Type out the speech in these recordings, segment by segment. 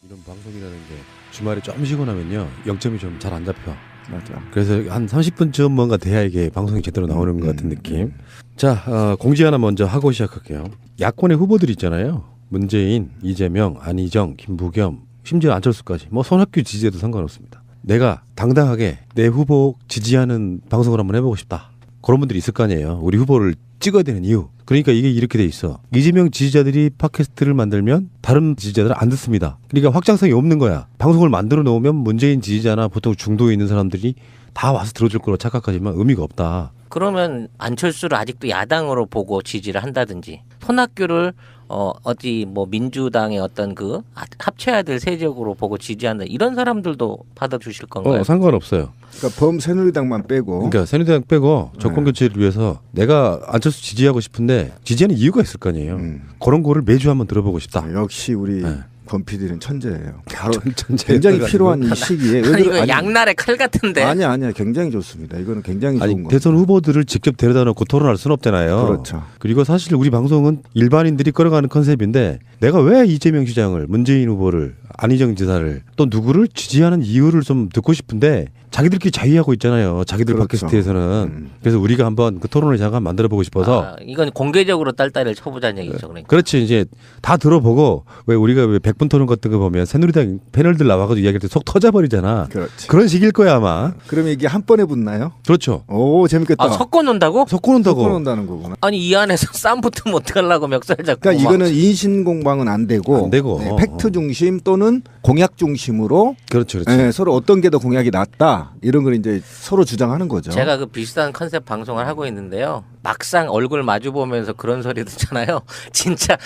이런 방송이라는 게 주말에 좀 쉬고 나면요 0점이 좀 잘 안 잡혀. 맞아. 그래서 한 30분쯤 뭔가 돼야 이게 방송이 제대로 나오는 것 같은 느낌. 자, 공지 하나 먼저 하고 시작할게요. 야권의 후보들 있잖아요. 문재인, 이재명, 안희정, 김부겸, 심지어 안철수까지 뭐 손학규 지지해도 상관없습니다. 내가 당당하게 내 후보 지지하는 방송을 한번 해보고 싶다. 그런 분들이 있을 거 아니에요. 우리 후보를 찍어야 되는 이유. 그러니까 이게 이렇게 돼 있어. 이재명 지지자들이 팟캐스트를 만들면 다른 지지자들은 안 듣습니다. 그러니까 확장성이 없는 거야. 방송을 만들어 놓으면 문재인 지지자나 보통 중도에 있는 사람들이 다 와서 들어줄 거로 착각하지만 의미가 없다. 그러면 안철수를 아직도 야당으로 보고 지지를 한다든지 손학규를 어디 뭐 민주당의 어떤 그 합쳐야 될 세력으로 보고 지지한다 이런 사람들도 받아주실 건가요? 상관없어요. 그러니까 범새누리당만 빼고. 그러니까 새누리당 빼고 정권 교체를 위해서 내가 안철수 지지하고 싶은데 지지하는 이유가 있을 거 아니에요. 그런 거를 매주 한번 들어보고 싶다. 역시 우리 권 PD는 천재예요. 바로 천재. 굉장히 필요한 이 시기에. 아니, 이거 양날의 칼 같은데. 아니야. 굉장히 좋습니다. 이거는 굉장히 좋은 거예요. 대선 후보들을 직접 데려다 놓고 토론할 수는 없잖아요. 그렇죠. 그리고 사실 우리 방송은 일반인들이 끌어가는 컨셉인데 내가 왜 이재명 시장을, 문재인 후보를, 안희정 지사를 또 누구를 지지하는 이유를 좀 듣고 싶은데 자기들끼리 자위하고 있잖아요. 자기들 그렇죠. 팟캐스트에서는. 그래서 우리가 한번 그 토론을 잠깐 만들어보고 싶어서. 이건 공개적으로 딸딸이를 쳐보자는 얘기죠. 그러니까. 그렇지. 이제 다 들어보고 왜 우리가 왜 100분 토론 같은 거 보면 새누리당 패널들 나와가지고 이야기할 때 속 터져버리잖아. 그렇지. 그런 식일 거야 아마. 그러면 이게 한 번에 붙나요? 그렇죠. 오 재밌겠다. 섞어 놓는다고? 섞어놓는다고. 섞어놓는다는 거구나. 아니 이 안에서 싸움 붙으면 어떡하려고 멱살 잡고. 그러니까 이거는 인신공방은 안 되고, 네, 팩트 중심 또는 공약 중심으로 그렇죠. 서로 어떤 게 더 공약이 낫다 이런 걸 이제 서로 주장하는 거죠. 제가 그 비슷한 컨셉 방송을 하고 있는데요. 막상 얼굴 마주 보면서 그런 소리 듣잖아요. 진짜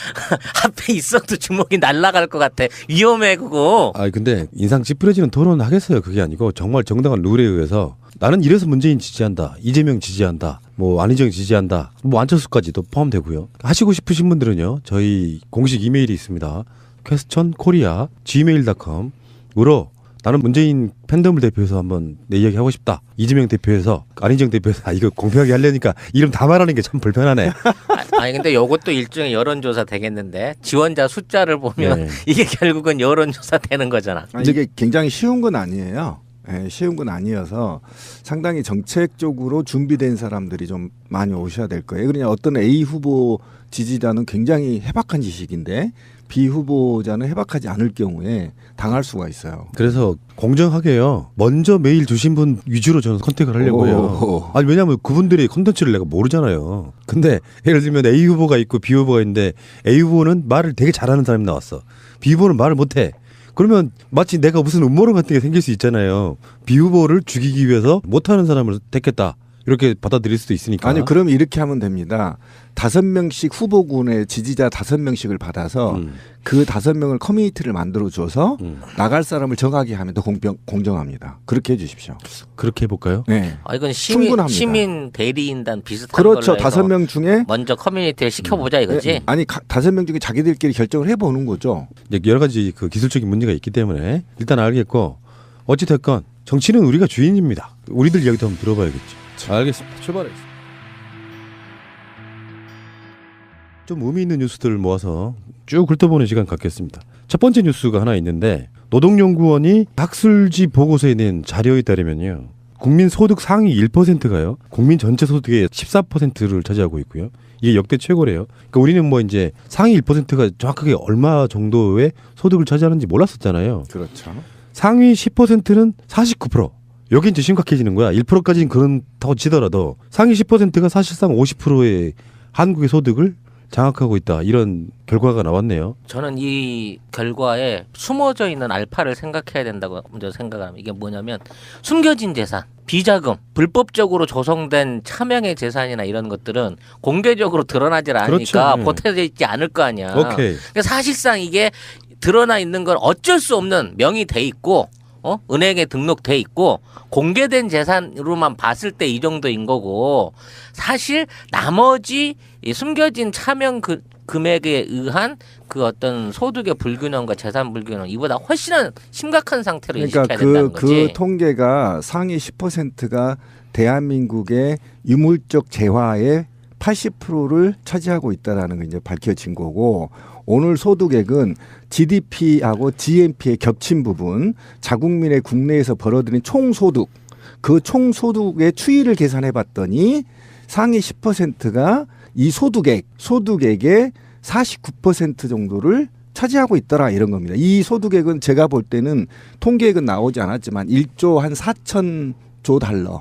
앞에 있어도 주먹이 날아갈 것 같아. 위험해 그거. 근데 인상 찌푸려지는 토론 하겠어요. 그게 아니고 정말 정당한 룰에 의해서 나는 이래서 문재인 지지한다, 이재명 지지한다, 뭐 안희정 지지한다, 뭐 안철수까지도 포함되고요. 하시고 싶으신 분들은요. 저희 공식 이메일이 있습니다. questionkorea@gmail.com으로 나는 문재인 팬덤을 대표해서 한번 내 이야기 하고 싶다. 이재명 대표해서, 안희정 대표해서 이거 공평하게 하려니까 이름 다 말하는 게 참 불편하네. 아니 근데 이것도 일종의 여론조사 되겠는데 지원자 숫자를 보면 이게 결국은 여론조사 되는 거잖아. 아니, 이게 굉장히 쉬운 건 아니에요. 쉬운 건 아니어서 상당히 정책적으로 준비된 사람들이 좀 많이 오셔야 될 거예요. 그러냐 어떤 A 후보 지지자는 굉장히 해박한 지식인데 B 후보자는 해박하지 않을 경우에 당할 수가 있어요. 그래서 공정하게요. 먼저 메일 주신 분 위주로 저는 컨택을 하려고 해요. 아니 왜냐하면 그분들이 콘텐츠를 내가 모르잖아요. 근데 예를 들면 A 후보가 있고 B 후보가 있는데 A 후보는 말을 되게 잘하는 사람이 나왔어. B 후보는 말을 못해. 그러면 마치 내가 무슨 음모론 같은 게 생길 수 있잖아요. B 후보를 죽이기 위해서 못하는 사람을 택했다. 이렇게 받아들일 수도 있으니까. 아니 그럼 이렇게 하면 됩니다. 5명씩 후보군의 지지자 5명씩을 받아서 그 5명을 커뮤니티를 만들어줘서 나갈 사람을 정하게 하면 더 공정합니다. 그렇게 해주십시오. 그렇게 해볼까요? 네. 이건 충분합니다. 시민 대리인단 비슷한 그렇죠. 걸로 해서 5명 중에 먼저 커뮤니티를 시켜보자 이거지. 아니 5명 중에 자기들끼리 결정을 해보는 거죠. 여러 가지 그 기술적인 문제가 있기 때문에 일단 알겠고 어찌 됐건 정치는 우리가 주인입니다. 우리들 이야기도 한번 들어봐야겠죠. 알겠습니다. 출발하겠습니다. 좀 의미 있는 뉴스들을 모아서 쭉 훑어보는 시간 갖겠습니다. 첫 번째 뉴스가 하나 있는데 노동연구원이 학술지 보고서에 낸 자료에 따르면요. 국민 소득 상위 1%가요. 국민 전체 소득의 14%를 차지하고 있고요. 이게 역대 최고래요. 그러니까 우리는 뭐 이제 상위 1%가 정확하게 얼마 정도의 소득을 차지하는지 몰랐었잖아요. 그렇죠. 상위 10%는 49%. 여기 이제 심각해지는 거야. 1%까지는 그렇다고 치더라도 상위 10%가 사실상 50%의 한국의 소득을 장악하고 있다. 이런 결과가 나왔네요. 저는 이 결과에 숨어져 있는 알파를 생각해야 된다고 먼저 생각합니다. 이게 뭐냐면 숨겨진 재산, 비자금, 불법적으로 조성된 차명의 재산이나 이런 것들은 공개적으로 드러나질 않으니까 그렇죠. 보태져 있지 않을 거 아니야. 오케이. 그러니까 사실상 이게 드러나 있는 건 어쩔 수 없는 명의 돼 있고 은행에 등록돼 있고 공개된 재산으로만 봤을 때 이 정도인 거고 사실 나머지 이 숨겨진 차명 금액에 의한 그 어떤 소득의 불균형과 재산 불균형 이보다 훨씬 심각한 상태로 인식해야 된다는 거지. 그 통계가 상위 10%가 대한민국의 유물적 재화의 80%를 차지하고 있다라는 게 이제 밝혀진 거고 오늘 소득액은 GDP하고 GNP의 겹친 부분 자국민의 국내에서 벌어들인 총소득 그 총소득의 추이를 계산해 봤더니 상위 10%가 이 소득액의 49% 정도를 차지하고 있더라 이런 겁니다. 이 소득액은 제가 볼 때는 통계액은 나오지 않았지만 1조 한 4천조 달러.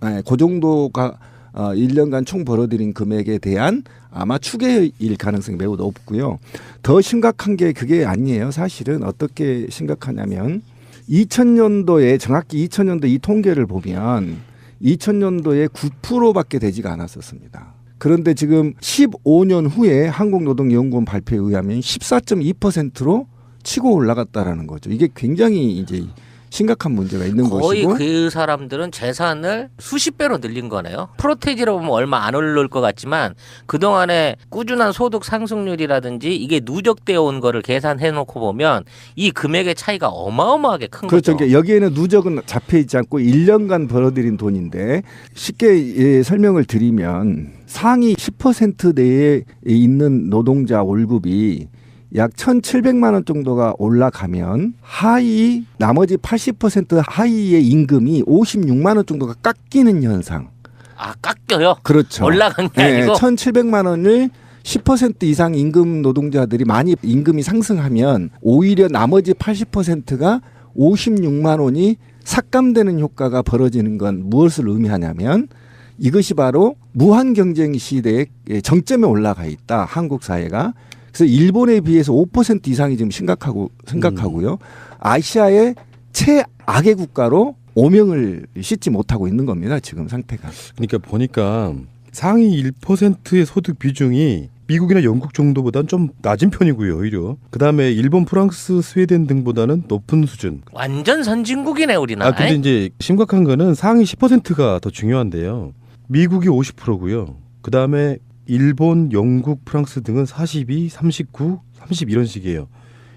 네, 그 정도가 1년간 총 벌어들인 금액에 대한 아마 추계일 가능성이 매우 높고요. 더 심각한 게 그게 아니에요. 사실은 어떻게 심각하냐면 2000년도에 정확히 2000년도 이 통계를 보면 2000년도에 9%밖에 되지가 않았었습니다. 그런데 지금 15년 후에 한국노동연구원 발표에 의하면 14.2%로 치고 올라갔다라는 거죠. 이게 굉장히 이제 심각한 문제가 있는 거의 것이고 그 사람들은 재산을 수십 배로 늘린 거네요. 프로테지로 보면 얼마 안 오를 것 같지만 그동안에 꾸준한 소득 상승률이라든지 이게 누적되어 온 거를 계산해 놓고 보면 이 금액의 차이가 어마어마하게 큰 그렇죠. 거죠. 그러니까 여기에는 누적은 잡혀 있지 않고 1년간 벌어들인 돈인데 쉽게 설명을 드리면 상위 10% 내에 있는 노동자 월급이 약 1,700만 원 정도가 올라가면 하위 나머지 80% 하위의 임금이 56만 원 정도가 깎이는 현상. 아 깎여요? 그렇죠. 올라간 게 네, 아니고 1,700만 원을 10% 이상 임금 노동자들이 많이 임금이 상승하면 오히려 나머지 80%가 56만 원이 삭감되는 효과가 벌어지는 건 무엇을 의미하냐면 이것이 바로 무한 경쟁 시대의 정점에 올라가 있다. 한국 사회가. 그래서 일본에 비해서 5% 이상이 지금 심각하고요. 아시아의 최악의 국가로 오명을 씻지 못하고 있는 겁니다. 지금 상태가. 그러니까 보니까 상위 1%의 소득 비중이 미국이나 영국 정도보다는 좀 낮은 편이고요. 오히려. 그다음에 일본, 프랑스, 스웨덴 등보다는 높은 수준. 완전 선진국이네 우리나라. 근데 이제 심각한 거는 상위 10%가 더 중요한데요. 미국이 50%고요. 그다음에 일본, 영국, 프랑스 등은 42, 39, 30 이런 식이에요.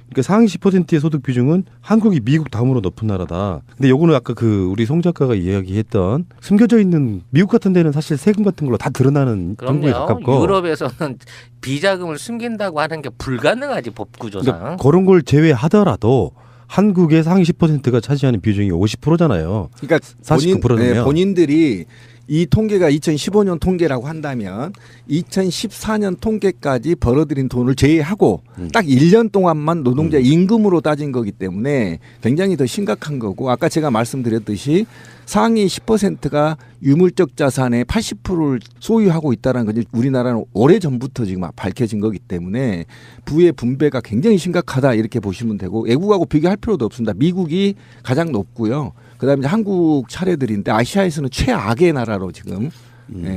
그러니까 상위 10%의 소득 비중은 한국이 미국 다음으로 높은 나라다. 근데 요거는 아까 그 우리 송 작가가 이야기했던 숨겨져 있는 미국 같은 데는 사실 세금 같은 걸로 다 드러나는 정도에 그럼요. 가깝고. 유럽에서는 비자금을 숨긴다고 하는 게 불가능하지 법구조상. 그러니까 그런 걸 제외하더라도 한국의 상위 10%가 차지하는 비중이 50%잖아요. 그러니까 49%면. 본인들이 이 통계가 2015년 통계라고 한다면 2014년 통계까지 벌어들인 돈을 제외하고 딱 1년 동안만 노동자 임금으로 따진 거기 때문에 굉장히 더 심각한 거고 아까 제가 말씀드렸듯이 상위 10%가 유물적 자산의 80%를 소유하고 있다는 건 우리나라는 오래전부터 지금 밝혀진 거기 때문에 부의 분배가 굉장히 심각하다 이렇게 보시면 되고 외국하고 비교할 필요도 없습니다. 미국이 가장 높고요. 그다음에 한국 차례들인데 아시아에서는 최악의 나라로 지금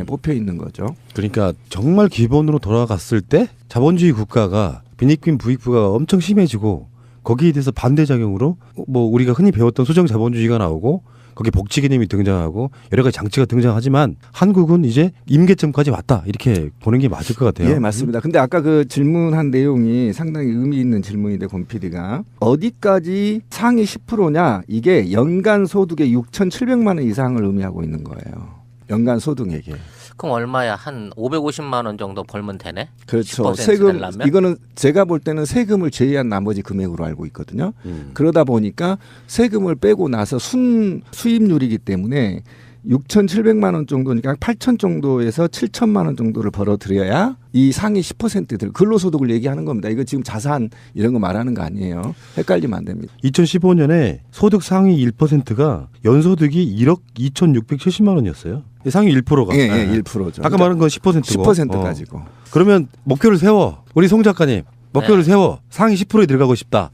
뽑혀 있는 거죠. 그러니까 정말 기본으로 돌아갔을 때 자본주의 국가가 빈익빈 부익부가 엄청 심해지고 거기에 대해서 반대작용으로 뭐 우리가 흔히 배웠던 수정 자본주의가 나오고 거기에 복지 개념이 등장하고 여러 가지 장치가 등장하지만 한국은 이제 임계점까지 왔다 이렇게 보는 게 맞을 것 같아요. 예, 맞습니다. 근데 아까 그 질문한 내용이 상당히 의미 있는 질문인데 권 PD가 어디까지 상위 10%냐 이게 연간 소득의 6,700만 원 이상을 의미하고 있는 거예요. 연간 소득액에. 그럼 얼마야? 한 550만 원 정도 벌면 되네? 그렇죠. 10% 세금 내려면? 이거는 제가 볼 때는 세금을 제외한 나머지 금액으로 알고 있거든요. 그러다 보니까 세금을 빼고 나서 수입률이기 때문에 6,700만 원 정도니까 8천 정도에서 7천만 원 정도를 벌어들여야 이 상위 10%들 근로소득을 얘기하는 겁니다. 이거 지금 자산 이런 거 말하는 거 아니에요. 헷갈리면 안 됩니다. 2015년에 소득 상위 1%가 연소득이 1억 2,670만 원이었어요. 상위 1%가. 예, 1%죠. 아까 말한 건 10%고. 10%까지고. 그러면 목표를 세워. 우리 송 작가님 목표를 세워. 상위 10%에 들어가고 싶다.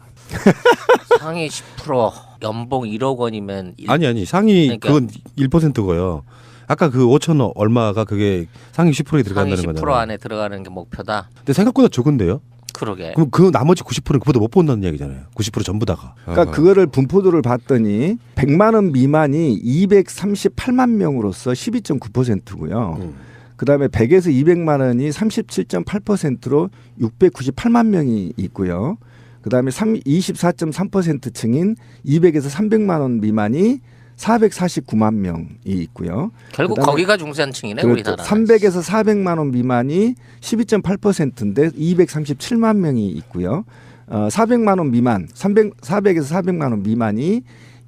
상위 10% 연봉 1억 원이면 아니 상위 그러니까. 그건 1%고요. 아까 그 5천 얼마가 그게 상위 10%에 상위 들어간다는 10% 거잖아요. 안에 들어가는 게 목표다. 근데 생각보다 적은데요. 그러게. 그럼 그 나머지 90%는 그보다 못 본다는 얘기잖아요. 90% 전부 다가. 그러니까 그거를 분포도를 봤더니 100만 원 미만이 238만 명으로서 12.9%고요. 그다음에 100에서 200만 원이 37.8%로 698만 명이 있고요. 그다음에 24.3%층인 200에서 300만 원 미만이 449만 명이 있고요. 결국 그다음에 거기가 중산층이네 그렇죠. 우리나라. 300에서 400만 원 미만이 12.8%인데 237만 명이 있고요. 400만 원 미만, 400에서 400만 원 미만이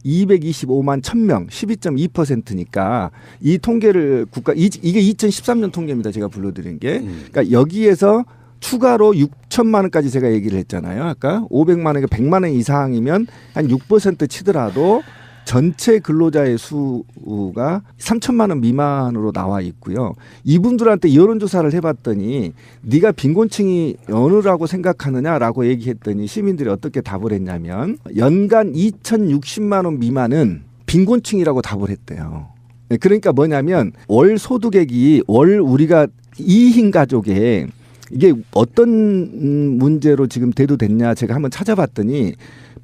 225만 1000명, 12.2%니까 이 통계를 이게 2013년 통계입니다. 제가 불러드린 게. 그러니까 여기에서 추가로 6천만 원까지 제가 얘기를 했잖아요. 아까 500만 원에서 100만 원 이상이면 한 6% 치더라도 전체 근로자의 수가 3천만 원 미만으로 나와 있고요. 이분들한테 여론조사를 해봤더니 네가 빈곤층이 어느라고 생각하느냐라고 얘기했더니 시민들이 어떻게 답을 했냐면 연간 2,060만 원 미만은 빈곤층이라고 답을 했대요. 그러니까 뭐냐면 월 소득액이 월 우리가 2인 가족에 이게 어떤 문제로 지금 대두됐냐 제가 한번 찾아봤더니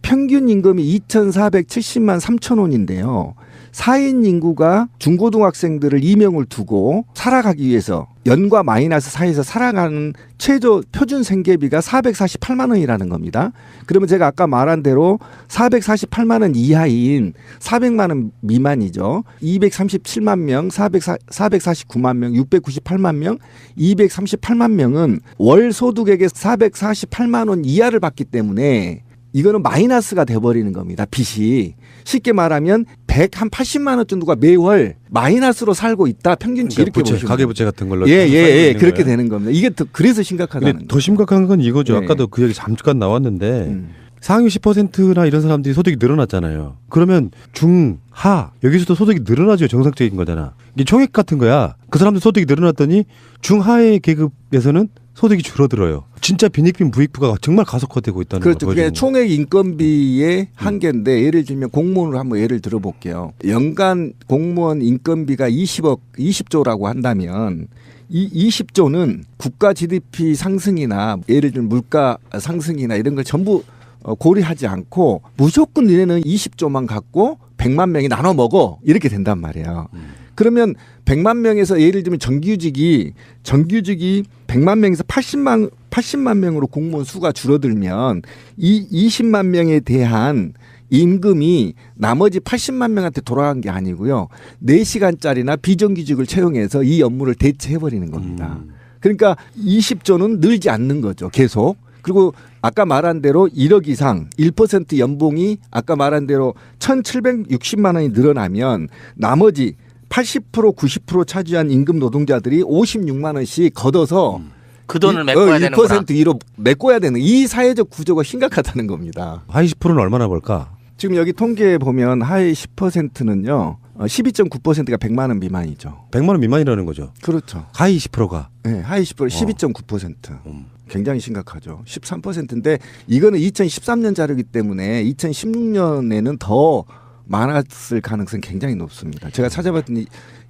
평균 임금이 2,470만 3천 원인데요. 4인 인구가 중고등학생들을 2명을 두고 살아가기 위해서 연과 마이너스 사이에서 살아가는 최저 표준 생계비가 448만 원이라는 겁니다. 그러면 제가 아까 말한 대로 448만 원 이하인 400만 원 미만이죠. 237만 명, 449만 명, 698만 명, 238만 명은 월 소득액의 448만 원 이하를 받기 때문에 이거는 마이너스가 돼버리는 겁니다. 빚이. 쉽게 말하면 180만 원 정도가 매월 마이너스로 살고 있다. 평균치 그러니까 이렇게 보시면 가계부채 같은 걸로 예, 그렇게 되는 겁니다. 이게 그래서 심각하다는 근데 더 심각한 건 이거죠. 예. 아까도 그 얘기 잠깐 나왔는데 상위 10%나 이런 사람들이 소득이 늘어났잖아요. 그러면 중, 하 여기서도 소득이 늘어나죠. 정상적인 거잖아. 이게 총액 같은 거야. 그 사람들 소득이 늘어났더니 중하의 계급에서는 소득이 줄어들어요. 진짜 빈익빈 부익부가 정말 가속화되고 있다는 그렇죠. 거 그게 보여주는 총액 인건비의 한계인데 예를 들면 공무원으로 한번 예를 들어볼게요. 연간 공무원 인건비가 20조라고 한다면 이 20조는 국가 GDP 상승이나 예를 들면 물가 상승이나 이런 걸 전부 고려하지 않고 무조건 니네는 20조만 갖고 100만 명이 나눠 먹어 이렇게 된단 말이에요. 그러면 100만 명에서 예를 들면 정규직이 100만 명에서 80만 명으로 공무원 수가 줄어들면 이 20만 명에 대한 임금이 나머지 80만 명한테 돌아간 게 아니고요. 4시간짜리나 비정규직을 채용해서 이 업무를 대체해버리는 겁니다. 그러니까 20조는 늘지 않는 거죠. 계속. 그리고 아까 말한 대로 1억 이상 1% 연봉이 아까 말한 대로 1,760만 원이 늘어나면 나머지 80% 90% 차지한 임금 노동자들이 56만 원씩 걷어서 그 돈을 메꿔야 되는구나. 1% 이로 메꿔야 되는 이 사회적 구조가 심각하다는 겁니다. 하위 10%는 얼마나 벌까? 지금 여기 통계에 보면 하위 10%는요. 12.9%가 100만 원 미만이죠. 100만 원 미만이라는 거죠. 그렇죠. 하위 10%가. 네, 하위 10% 12.9%. 굉장히 심각하죠. 13%인데 이거는 2013년 자료이기 때문에 2016년에는 더 많았을 가능성이 굉장히 높습니다. 제가 찾아봤더니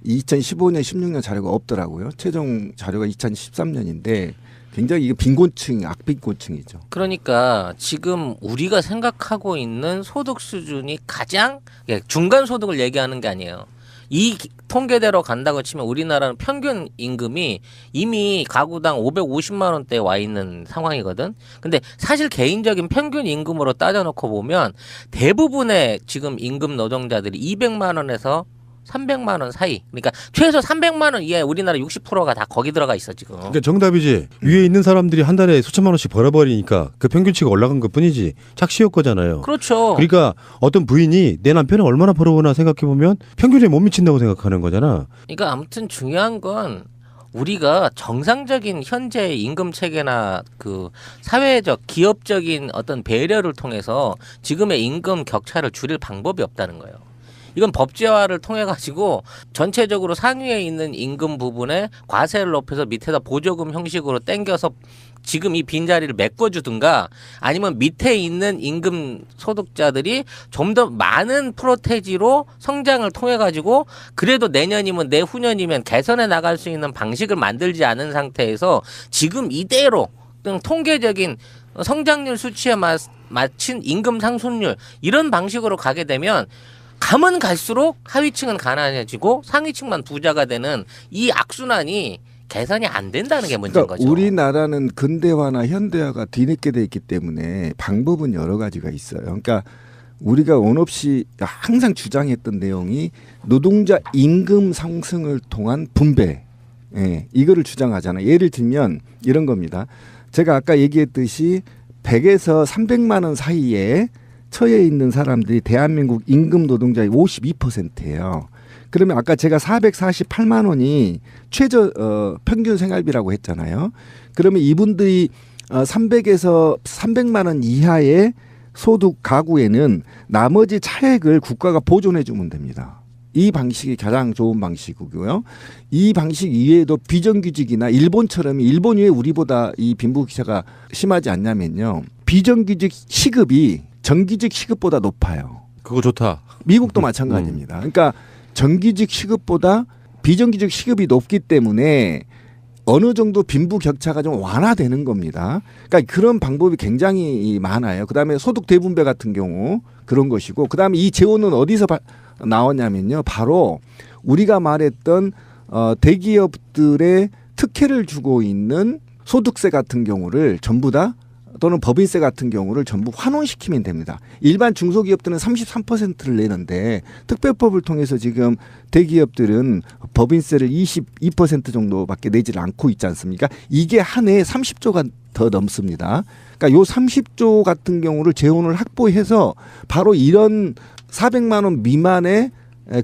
2015년, 16년 자료가 없더라고요. 최종 자료가 2013년인데 굉장히 이게 빈곤층, 악빈곤층이죠. 그러니까 지금 우리가 생각하고 있는 소득 수준이 가장 중간 소득을 얘기하는 게 아니에요. 이 통계대로 간다고 치면 우리나라는 평균 임금이 이미 가구당 550만 원대에 와 있는 상황이거든. 근데 사실 개인적인 평균 임금으로 따져놓고 보면 대부분의 지금 임금 노동자들이 200만 원에서 300만 원 사이. 그러니까 최소 300만 원 이하의 우리나라 60%가 다 거기 들어가 있어 지금. 그러니까 정답이지. 위에 있는 사람들이 한 달에 수천만 원씩 벌어버리니까 그 평균치가 올라간 것뿐이지. 착시효 거잖아요. 그렇죠. 그러니까 어떤 부인이 내 남편은 얼마나 벌어보나 생각해보면 평균에 못 미친다고 생각하는 거잖아. 그러니까 아무튼 중요한 건 우리가 정상적인 현재 임금 체계나 그 사회적 기업적인 어떤 배려를 통해서 지금의 임금 격차를 줄일 방법이 없다는 거예요. 이건 법제화를 통해 가지고 전체적으로 상위에 있는 임금 부분에 과세를 높여서 밑에다 보조금 형식으로 땡겨서 지금 이 빈자리를 메꿔주든가 아니면 밑에 있는 임금 소득자들이 좀 더 많은 프로테지로 성장을 통해 가지고 그래도 내년이면 내후년이면 개선해 나갈 수 있는 방식을 만들지 않은 상태에서 지금 이대로 그냥 통계적인 성장률 수치에 맞춘 임금 상승률 이런 방식으로 가게 되면 가면 갈수록 하위층은 가난해지고 상위층만 부자가 되는 이 악순환이 개선이 안 된다는 게 문제인 그러니까 거죠. 우리나라는 근대화나 현대화가 뒤늦게 돼 있기 때문에 방법은 여러 가지가 있어요. 그러니까 우리가 원 없이 항상 주장했던 내용이 노동자 임금 상승을 통한 분배, 이거를 주장하잖아요. 예를 들면 이런 겁니다. 제가 아까 얘기했듯이 100에서 300만 원 사이에 처해 있는 사람들이 대한민국 임금 노동자의 52%예요. 그러면 아까 제가 448만 원이 최저 평균 생활비라고 했잖아요. 그러면 이분들이 300에서 300만 원 이하의 소득 가구에는 나머지 차액을 국가가 보존해 주면 됩니다. 이 방식이 가장 좋은 방식이고요. 이 방식 이외에도 비정규직이나 일본처럼 일본 왜 우리보다 이 빈부격차가 심하지 않냐면요. 비정규직 시급이 정규직 시급보다 높아요. 그거 좋다. 미국도 마찬가지입니다. 그러니까 정규직 시급보다 비정규직 시급이 높기 때문에 어느 정도 빈부격차가 좀 완화되는 겁니다. 그러니까 그런 방법이 굉장히 많아요. 그다음에 소득 대분배 같은 경우 그런 것이고, 그다음에 이 재원은 어디서 나왔냐면요. 바로 우리가 말했던 대기업들의 특혜를 주고 있는 소득세 같은 경우를 전부 다, 또는 법인세 같은 경우를 전부 환원시키면 됩니다. 일반 중소기업들은 33%를 내는데 특별법을 통해서 지금 대기업들은 법인세를 22% 정도밖에 내지를 않고 있지 않습니까? 이게 한 해에 30조가 더 넘습니다. 그러니까 요 30조 같은 경우를 재원을 확보해서 바로 이런 400만 원 미만의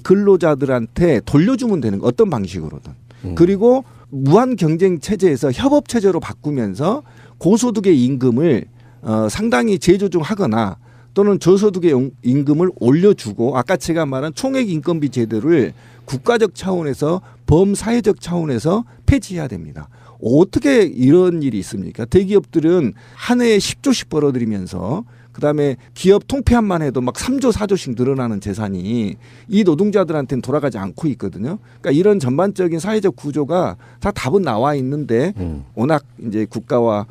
근로자들한테 돌려주면 되는 거, 어떤 방식으로든. 그리고 무한 경쟁 체제에서 협업 체제로 바꾸면서 고소득의 임금을 상당히 재조정하거나 또는 저소득의 임금을 올려주고, 아까 제가 말한 총액 인건비 제도를 국가적 차원에서 범사회적 차원에서 폐지해야 됩니다. 어떻게 이런 일이 있습니까? 대기업들은 한 해에 10조씩 벌어들이면서 그다음에 기업 통폐합만 해도 막 3조 4조씩 늘어나는 재산이 이 노동자들한테는 돌아가지 않고 있거든요. 그러니까 이런 전반적인 사회적 구조가 다 답은 나와 있는데 워낙 이제 국가와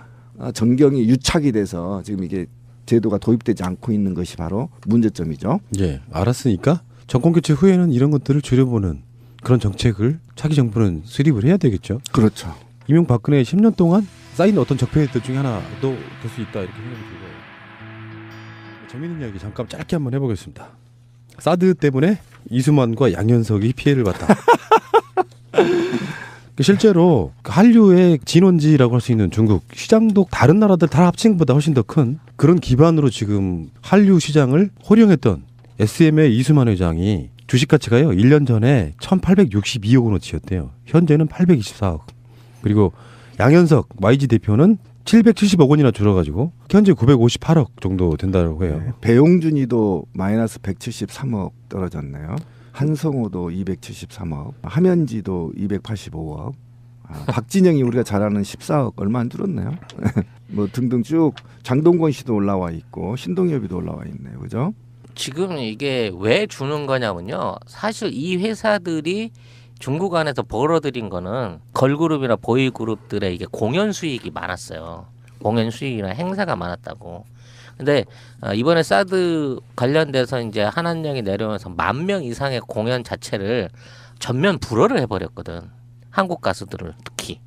정경이 유착이 돼서 지금 이게 제도가 도입되지 않고 있는 것이 바로 문제점이죠. 예, 알았으니까 정권 교체 후에는 이런 것들을 줄여보는 그런 정책을 차기 정부는 수립을 해야 되겠죠. 그렇죠. 이명박근혜 10년 동안 쌓인 어떤 적폐들 중에 하나도 될 수 있다, 이렇게 생각이 들고, 재미있는 이야기 잠깐 짧게 한번 해보겠습니다. 사드 때문에 이수만과 양현석이 피해를 봤다. 실제로 한류의 진원지라고 할 수 있는 중국 시장도 다른 나라들 다 합친 것보다 훨씬 더 큰 그런 기반으로 지금 한류 시장을 호령했던 SM의 이수만 회장이 주식 가치가요 1년 전에 1,862억 원어치였대요. 현재는 824억. 그리고 양현석 YG 대표는 770억 원이나 줄어가지고 현재 958억 정도 된다고 해요. 네, 배용준이도 마이너스 173억 떨어졌네요. 한성호도 273억, 함현지도 285억, 박진영이 우리가 잘 아는 14억, 얼마 안 줄었네요. 뭐 등등 쭉 장동건 씨도 올라와 있고 신동엽이도 올라와 있네요, 그죠? 지금 이게 왜 주는 거냐면요. 사실 이 회사들이 중국 안에서 벌어들인 거는 걸그룹이나 보이그룹들의 이게 공연 수익이 많았어요. 공연 수익이나 행사가 많았다고. 근데 이번에 사드 관련돼서 이제 한한령이 내려오면서 10,000명 이상의 공연 자체를 전면 불허를 해버렸거든. 한국 가수들을 특히.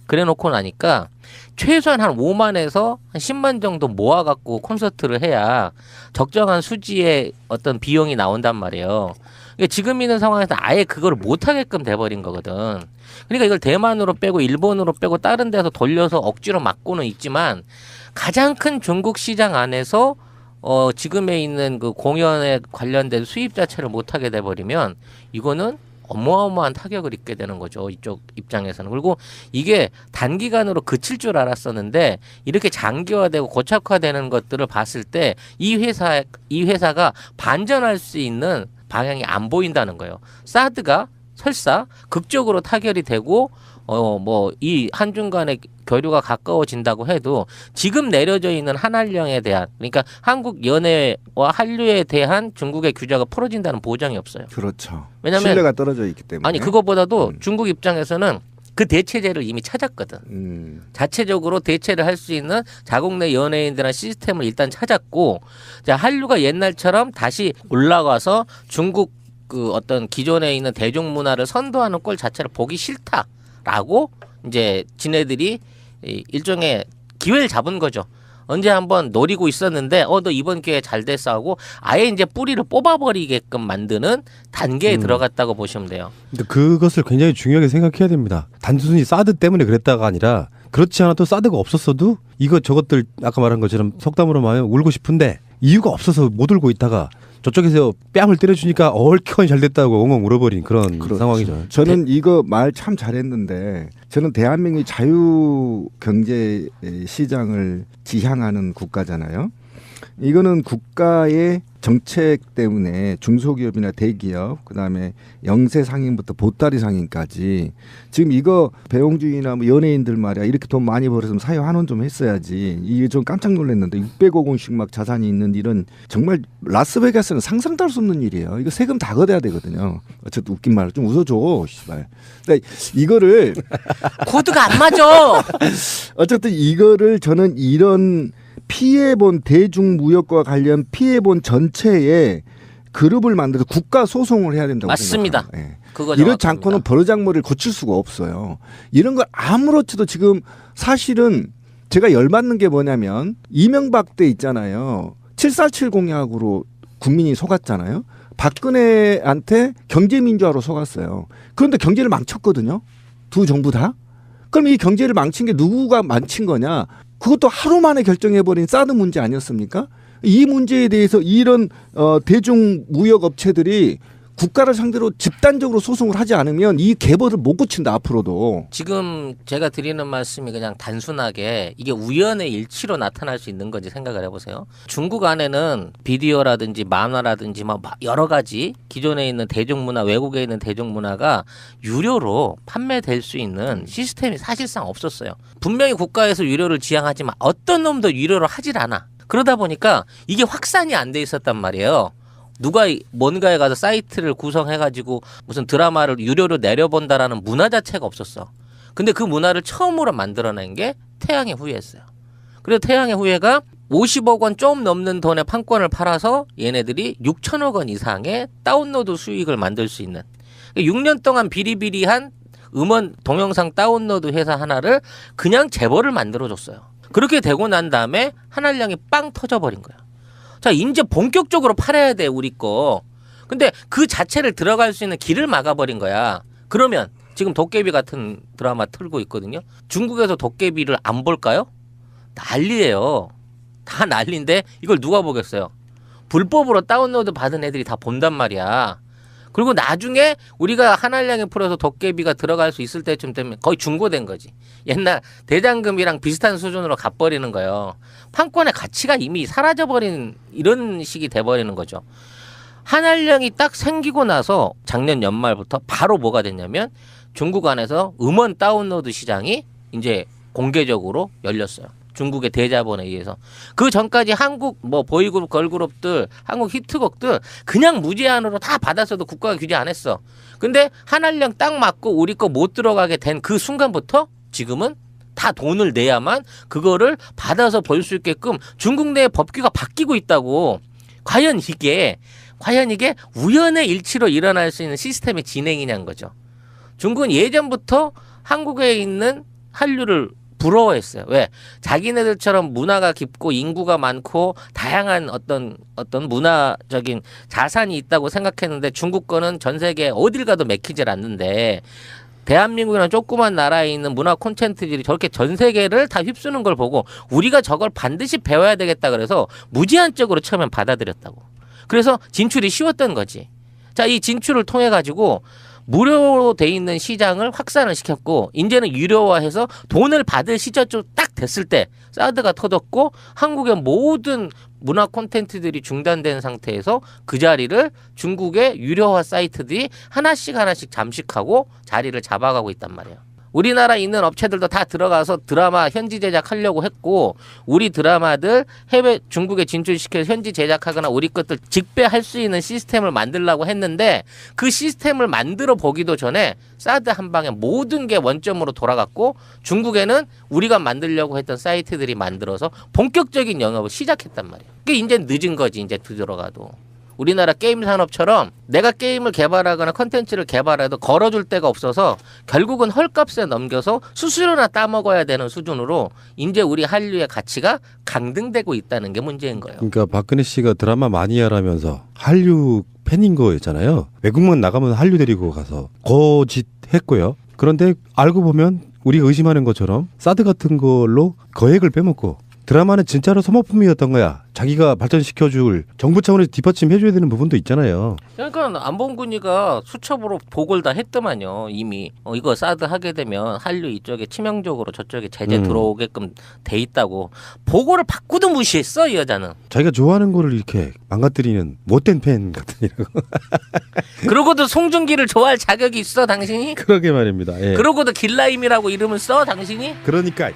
그래놓고 나니까 최소한 한 5만에서 한 10만 정도 모아갖고 콘서트를 해야 적정한 수지의 어떤 비용이 나온단 말이에요. 그러니까 지금 있는 상황에서 아예 그걸 못하게끔 돼버린 거거든. 그러니까 이걸 대만으로 빼고 일본으로 빼고 다른 데서 돌려서 억지로 막고는 있지만 가장 큰 중국 시장 안에서 지금에 있는 그 공연에 관련된 수입 자체를 못하게 돼버리면 이거는 어마어마한 타격을 입게 되는 거죠. 이쪽 입장에서는. 그리고 이게 단기간으로 그칠 줄 알았었는데 이렇게 장기화되고 고착화되는 것들을 봤을 때 이 회사가 반전할 수 있는 방향이 안 보인다는 거예요. 사드가 설사 극적으로 타결이 되고 뭐 이 한중 간의 교류가 가까워진다고 해도 지금 내려져 있는 한한령에 대한, 그러니까 한국 연예와 한류에 대한 중국의 규제가 풀어진다는 보장이 없어요. 그렇죠. 왜냐면 신뢰가 떨어져 있기 때문에. 아니 그거보다도 중국 입장에서는 그 대체제를 이미 찾았거든. 자체적으로 대체를 할 수 있는 자국 내 연예인들한 시스템을 일단 찾았고, 자, 한류가 옛날처럼 다시 올라가서 중국 그 어떤 기존에 있는 대중문화를 선도하는 꼴 자체를 보기 싫다라고 이제 지네들이 일종의 기회를 잡은 거죠. 언제 한번 노리고 있었는데 너 이번 기회에 잘 됐어 하고 아예 이제 뿌리를 뽑아버리게끔 만드는 단계에 들어갔다고 보시면 돼요. 근데 그것을 굉장히 중요하게 생각해야 됩니다. 단순히 사드 때문에 그랬다가 아니라 그렇지 않아도 사드가 없었어도 이것 저것들 아까 말한 것처럼 속담으로 말하면 울고 싶은데 이유가 없어서 못 울고 있다가 저쪽에서 뺨을 때려주니까 얼큰이 잘 됐다고 엉엉 울어버린 그런 그렇죠. 상황이죠. 저는 이거 말 참 잘했는데 저는 대한민국이 자유 경제 시장을 지향하는 국가잖아요. 이거는 국가의 정책 때문에 중소기업이나 대기업, 그다음에 영세 상인부터 보따리 상인까지 지금 이거 배용주의나 뭐 연예인들 말이야 이렇게 돈 많이 벌었으면 사회 환원 좀 했어야지. 이게 좀 깜짝 놀랐는데 600억 원씩 막 자산이 있는 일은 정말 라스베가스는 상상도 할 수 없는 일이에요. 이거 세금 다 걷어야 되거든요. 어쨌든 웃긴 말 좀 웃어줘, 씨발. 근데 이거를 코드가 안 맞아. 어쨌든 이거를 저는 이런 피해본 대중무역과 관련 피해본 전체에 그룹을 만들어서 국가 소송을 해야 된다고 맞습니다. 생각합니다. 예. 그거 이렇지 정확합니다. 않고는 버르장머리를 고칠 수가 없어요. 이런 걸 아무렇지도 지금 사실은 제가 열받는 게 뭐냐면 이명박 때 있잖아요. 747 공약으로 국민이 속았잖아요. 박근혜한테 경제민주화로 속았어요. 그런데 경제를 망쳤거든요. 두 정부 다. 그럼 이 경제를 망친 게 누구가 망친 거냐? 그것도 하루 만에 결정해버린 사드 문제 아니었습니까? 이 문제에 대해서 이런 대중무역 업체들이 국가를 상대로 집단적으로 소송을 하지 않으면 이 궤벌을 못 고친다 앞으로도. 지금 제가 드리는 말씀이 그냥 단순하게 이게 우연의 일치로 나타날 수 있는 건지 생각을 해보세요. 중국 안에는 비디오라든지 만화라든지 막 여러 가지 기존에 있는 대중문화, 외국에 있는 대중문화가 유료로 판매될 수 있는 시스템이 사실상 없었어요. 분명히 국가에서 유료를 지향하지만 어떤 놈도 유료로 하질 않아. 그러다 보니까 이게 확산이 안 돼 있었단 말이에요. 누가 뭔가에 가서 사이트를 구성해가지고 무슨 드라마를 유료로 내려본다라는 문화 자체가 없었어. 근데 그 문화를 처음으로 만들어낸 게 태양의 후예였어요. 그래서 태양의 후예가 50억 원 좀 넘는 돈의 판권을 팔아서 얘네들이 6천억 원 이상의 다운로드 수익을 만들 수 있는 6년 동안 비리비리한 음원 동영상 다운로드 회사 하나를 그냥 재벌을 만들어줬어요. 그렇게 되고 난 다음에 한알량이 빵 터져버린 거야. 자, 이제 본격적으로 팔아야 돼, 우리 거. 근데 그 자체를 들어갈 수 있는 길을 막아버린 거야. 그러면 지금 도깨비 같은 드라마 틀고 있거든요. 중국에서 도깨비를 안 볼까요? 난리예요. 다 난리인데 이걸 누가 보겠어요? 불법으로 다운로드 받은 애들이 다 본단 말이야. 그리고 나중에 우리가 한알량에 풀어서 도깨비가 들어갈 수 있을 때쯤 되면 거의 중고된 거지. 옛날 대장금이랑 비슷한 수준으로 갚버리는 거예요. 판권의 가치가 이미 사라져버린 이런 식이 돼버리는 거죠. 한알량이 딱 생기고 나서 작년 연말부터 바로 뭐가 됐냐면 중국 안에서 음원 다운로드 시장이 이제 공개적으로 열렸어요. 중국의 대자본에 의해서. 그 전까지 한국 뭐 보이그룹 걸그룹들 한국 히트곡들 그냥 무제한으로 다 받았어도 국가가 규제 안 했어. 근데 한알량 딱 맞고 우리 거 못 들어가게 된 그 순간부터 지금은 다 돈을 내야만 그거를 받아서 볼 수 있게끔 중국 내의 법규가 바뀌고 있다고. 과연 이게 우연의 일치로 일어날 수 있는 시스템의 진행이냐는 거죠. 중국은 예전부터 한국에 있는 한류를 부러워했어요. 왜? 자기네들처럼 문화가 깊고 인구가 많고 다양한 어떤 문화적인 자산이 있다고 생각했는데 중국 거는 전 세계 어딜 가도 맥히질 않는데 대한민국이라는 조그만 나라에 있는 문화 콘텐츠들이 저렇게 전 세계를 다 휩쓰는 걸 보고 우리가 저걸 반드시 배워야 되겠다 그래서 무제한적으로 처음엔 받아들였다고. 그래서 진출이 쉬웠던 거지. 자, 이 진출을 통해 가지고 무료로 돼 있는 시장을 확산을 시켰고 이제는 유료화해서 돈을 받을 시점이 딱 됐을 때 사드가 터졌고 한국의 모든 문화 콘텐츠들이 중단된 상태에서 그 자리를 중국의 유료화 사이트들이 하나씩 잠식하고 자리를 잡아가고 있단 말이에요. 우리나라에 있는 업체들도 다 들어가서 드라마 현지 제작하려고 했고 우리 드라마들 해외 중국에 진출시켜서 현지 제작하거나 우리 것들 직배할 수 있는 시스템을 만들려고 했는데 그 시스템을 만들어 보기도 전에 사드 한 방에 모든 게 원점으로 돌아갔고 중국에는 우리가 만들려고 했던 사이트들이 만들어서 본격적인 영업을 시작했단 말이에요. 그게 이제 늦은 거지. 이제 들어가도. 우리나라 게임 산업처럼 내가 게임을 개발하거나 컨텐츠를 개발해도 걸어줄 데가 없어서 결국은 헐값에 넘겨서 수수료나 따먹어야 되는 수준으로 이제 우리 한류의 가치가 강등되고 있다는 게 문제인 거예요. 그러니까 박근혜 씨가 드라마 마니아라면서 한류 팬인 거였잖아요. 외국만 나가면 한류 데리고 가서 거짓했고요. 그런데 알고 보면 우리가 의심하는 것처럼 사드 같은 걸로 거액을 빼먹고 드라마는 진짜로 소모품이었던 거야. 자기가 발전시켜줄 정부 차원에서 뒷받침해줘야 되는 부분도 있잖아요. 그러니까 안봉근이가 수첩으로 보고를 다 했더만요. 이미 이거 사드 하게 되면 한류 이쪽에 치명적으로 저쪽에 제재 들어오게끔 돼 있다고 보고를 받고도 무시했어 이 여자는. 자기가 좋아하는 거를 이렇게 망가뜨리는 못된 팬 같으니라고. 그러고도 송중기를 좋아할 자격이 있어 당신이? 그러게 말입니다. 예. 그러고도 길라임이라고 이름을 써 당신이? 그러니까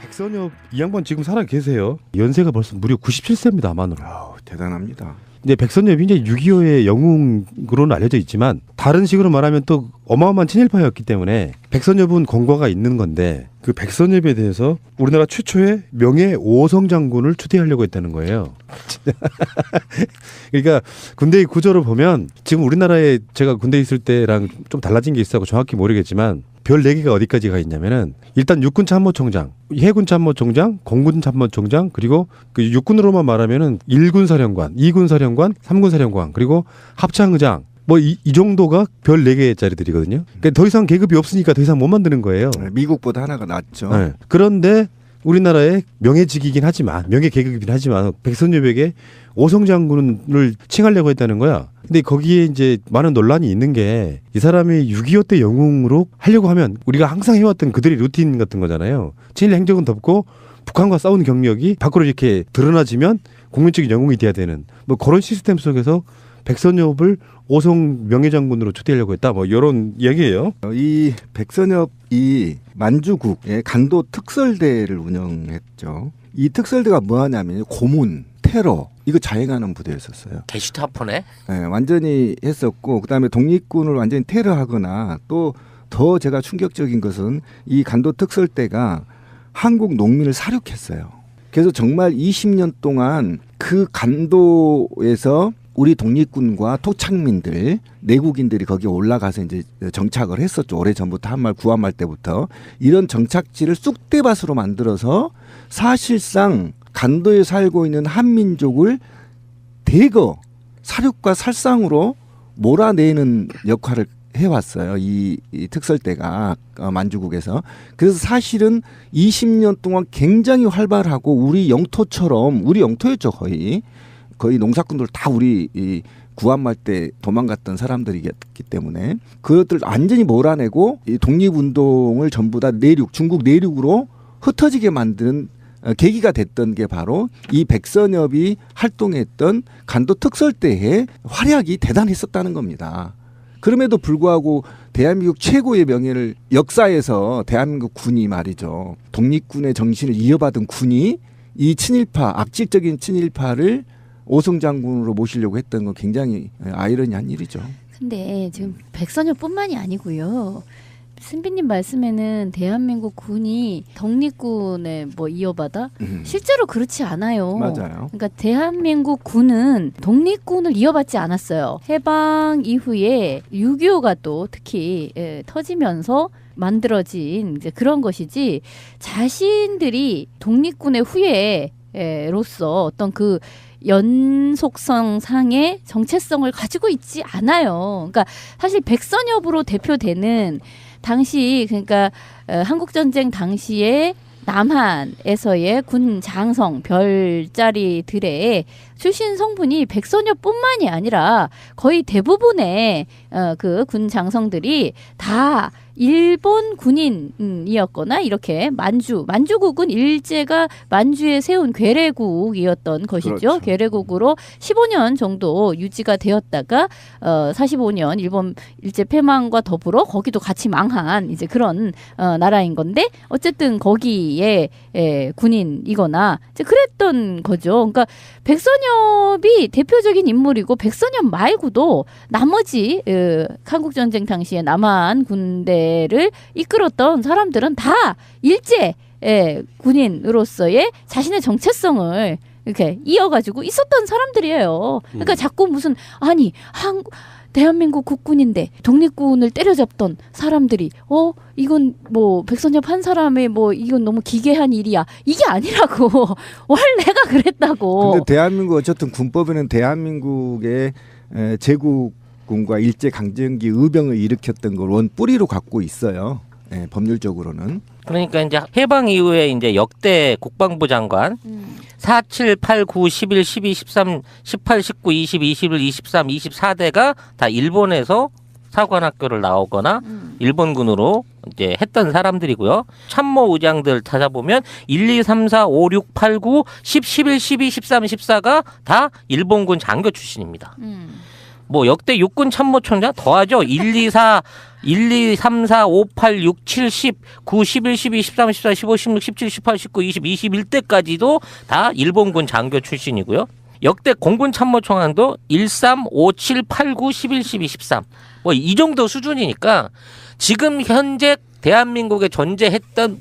백선엽 이 양반 지금 살아 계세요. 연세가 벌써 무려 97세입니다. 만으로. 대단합니다. 근데 백선엽이 이제 6.25의 영웅으로는 알려져 있지만 다른 식으로 말하면 또 어마어마한 친일파였기 때문에 백선엽은 권과가 있는 건데 그 백선엽에 대해서 우리나라 최초의 명예 5성 장군을 추대하려고 했다는 거예요. 그러니까 군대의 구조를 보면 지금 우리나라에 제가 군대에 있을 때랑 좀 달라진 게 있어서 정확히 모르겠지만 별 4개가 어디까지 가 있냐면은 일단 육군 참모총장, 해군 참모총장, 공군 참모총장 그리고 그 육군으로만 말하면은 1군 사령관, 2군 사령관, 3군 사령관 그리고 합창의장 뭐 이 정도가 별 4개짜리들이거든요. 그러니까 더 이상 계급이 없으니까 더 이상 못 만드는 거예요. 미국보다 하나가 낫죠. 네. 그런데 우리나라의 명예직이긴 하지만 명예 계급이긴 하지만 백선엽에게 5성 장군을 칭하려고 했다는 거야. 근데 거기에 이제 많은 논란이 있는 게 이 사람이 6.25 때 영웅으로 하려고 하면 우리가 항상 해왔던 그들의 루틴 같은 거잖아요. 친일 행적은 덮고 북한과 싸운 경력이 밖으로 이렇게 드러나지면 국민적인 영웅이 돼야 되는 뭐 그런 시스템 속에서 백선엽을 5성 명예장군으로 추대하려고 했다. 뭐 이런 이야기예요. 이 백선엽이 만주국의 간도 특설대를 운영했죠. 이 특설대가 뭐 하냐면 고문, 테러 이거 자행하는 부대였었어요. 게슈타포네. 네, 완전히 했었고 그다음에 독립군을 완전히 테러하거나 또 더 제가 충격적인 것은 이 간도 특설대가 한국 농민을 사륙했어요. 그래서 정말 20년 동안 그 간도에서 우리 독립군과 토착민들, 내국인들이 거기에 올라가서 이제 정착을 했었죠. 오래전부터 한말, 구한말 때부터. 이런 정착지를 쑥대밭으로 만들어서 사실상 간도에 살고 있는 한민족을 대거 사륙과 살상으로 몰아내는 역할을 해왔어요. 이 특설대가 만주국에서. 그래서 사실은 20년 동안 굉장히 활발하고 우리 영토처럼 우리 영토였죠 거의 농사꾼들 다 우리 이 구한말 때 도망갔던 사람들이기 때문에 그것들 완전히 몰아내고 이 독립운동을 전부 다 중국 내륙으로 흩어지게 만드는 계기가 됐던 게 바로 이 백선엽이 활동했던 간도 특설대의 활약이 대단했었다는 겁니다. 그럼에도 불구하고 대한민국 최고의 명예를 역사에서 대한민국 군이 말이죠. 독립군의 정신을 이어받은 군이 이 친일파, 악질적인 친일파를 5성 장군으로 모시려고 했던 건 굉장히 아이러니한 일이죠. 근데 지금 백선엽뿐만이 아니고요. 신비님 말씀에는 대한민국 군이 독립군에 뭐 이어받아? 실제로 그렇지 않아요. 맞아요. 그러니까 대한민국 군은 독립군을 이어받지 않았어요. 해방 이후에 6.25가 또 특히 터지면서 만들어진 이제 그런 것이지 자신들이 독립군의 후예로서 어떤 그 연속성 상의 정체성을 가지고 있지 않아요. 그러니까 사실 백선엽으로 대표되는 당시 그러니까 한국전쟁 당시에 남한에서의 군 장성 별자리들의 출신 성분이 백선엽뿐만이 아니라 거의 대부분의 그 군 장성들이 다 일본 군인이었거나 이렇게 만주국은 일제가 만주에 세운 괴뢰국이었던 것이죠. 그렇죠. 괴뢰국으로 15년 정도 유지가 되었다가 45년 일본 일제 패망과 더불어 거기도 같이 망한 이제 그런 나라인 건데 어쨌든 거기에 군인이거나 이제 그랬던 거죠. 그러니까 백선엽이 대표적인 인물이고 백선엽 말고도 나머지 한국전쟁 당시에 남한 군대를 이끌었던 사람들은 다 일제 군인으로서의 자신의 정체성을 이렇게 이어가지고 있었던 사람들이에요. 그러니까 자꾸 무슨 아니 대한민국 국군인데 독립군을 때려잡던 사람들이 이건 뭐 백선엽 한 사람의 뭐 이건 너무 기괴한 일이야. 이게 아니라고. 원래가 그랬다고. 근데 대한민국 어쨌든 군법에는 대한민국의 제국군과 일제 강점기 의병을 일으켰던 걸 원 뿌리로 갖고 있어요. 법률적으로는. 그러니까 이제 해방 이후에 이제 역대 국방부 장관 4, 7, 8, 9, 11, 12, 13, 18, 19, 20, 21, 23, 24대가 다 일본에서 사관학교를 나오거나 일본군으로 이제 했던 사람들이고요. 참모 의장들 찾아보면 1, 2, 3, 4, 5, 6, 8, 9, 10, 11, 12, 13, 14가 다 일본군 장교 출신입니다. 뭐 역대 육군 참모총장 더하죠. 1, 2, 3, 4, 5, 8, 6, 7, 10, 9, 11, 12, 13, 14, 15, 16, 17, 18, 19, 20, 21대까지도 다 일본군 장교 출신이고요. 역대 공군 참모총장도 1, 3, 5, 7, 8, 9, 11, 12, 13. 뭐 이 정도 수준이니까 지금 현재 대한민국에 존재했던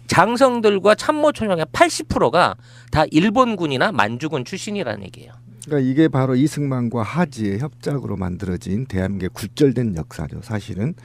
장성들과 참모총장의 80%가 다 일본군이나 만주군 출신이라는 얘기예요. 그러니까 이게 바로 이승만과 하지의 협작으로 만들어진 대한민국의 굴절된 역사죠, 사실은.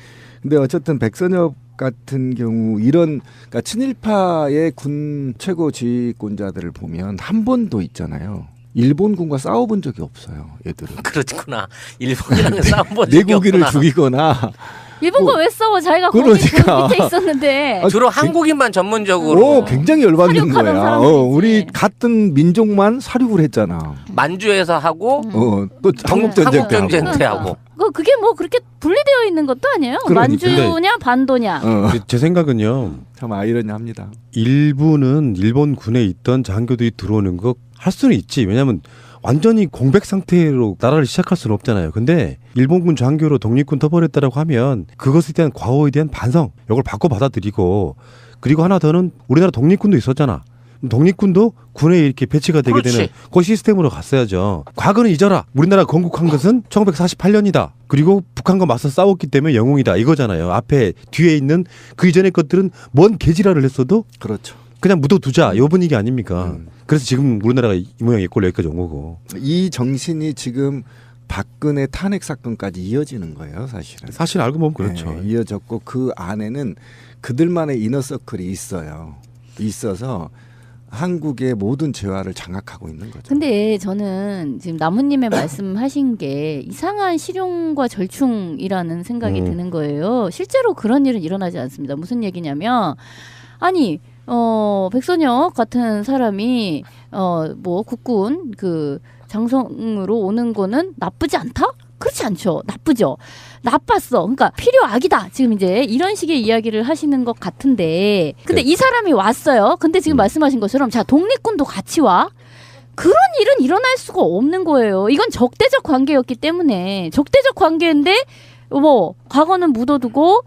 근데 어쨌든 백선엽 같은 경우 이런 그러니까 친일파의 군 최고 지휘권자들을 보면 한 번도 있잖아요. 일본군과 싸워본 적이 없어요, 얘들은. 그렇구나. 일본이랑 싸움본 적이 내국인을 없구나. 죽이거나. 일본과 왜 싸워? 자기가 그러니까. 거기 밑에 있었는데. 주로 한국인만 전문적으로 굉장히 열받는 사륙하던 거야. 사람들이지. 우리 같은 민족만 사륙을 했잖아. 만주에서 하고 또 한국 전쟁 때 하고. 전쟁 때 하고. 그게 뭐 그렇게 분리되어 있는 것도 아니에요. 그러니까. 만주냐 반도냐. 제 생각은요. 참 아이러니합니다. 일부는 일본 군에 있던 장교들이 들어오는 거 할 수는 있지. 왜냐하면 완전히 공백 상태로 나라를 시작할 수는 없잖아요. 근데 일본군 장교로 독립군 터벌했다라고 하면 그것에 대한 과오에 대한 반성, 이걸 바꿔 받아들이고, 그리고 하나 더는 우리나라 독립군도 있었잖아. 독립군도 군에 이렇게 배치가 되게 그렇지. 되는 그 시스템으로 갔어야죠. 과거는 잊어라. 우리나라 건국한 것은 1948년이다. 그리고 북한과 맞서 싸웠기 때문에 영웅이다. 이거잖아요. 앞에 뒤에 있는 그 이전의 것들은 뭔 개지랄을 했어도 그렇죠. 그냥 묻어두자. 요 분위기 아닙니까? 그래서 지금 우리나라가 이 모양이 꼴 여기까지 온 거고. 이 정신이 지금 박근혜 탄핵 사건까지 이어지는 거예요, 사실은. 사실 알고 보면 그렇죠. 네, 이어졌고 그 안에는 그들만의 이너서클이 있어요. 있어서 한국의 모든 재화를 장악하고 있는 거죠. 근데 저는 지금 나무님의 말씀하신 게 이상한 실용과 절충이라는 생각이 드는 거예요. 실제로 그런 일은 일어나지 않습니다. 무슨 얘기냐면 아니 백선엽 같은 사람이 뭐 국군 그 장성으로 오는 거는 나쁘지 않다? 그렇지 않죠. 나쁘죠. 나빴어. 그러니까 필요악이다. 지금 이제 이런 식의 이야기를 하시는 것 같은데 근데 이 사람이 왔어요. 근데 지금 말씀하신 것처럼 자 독립군도 같이 와. 그런 일은 일어날 수가 없는 거예요. 이건 적대적 관계였기 때문에 적대적 관계인데 뭐 과거는 묻어두고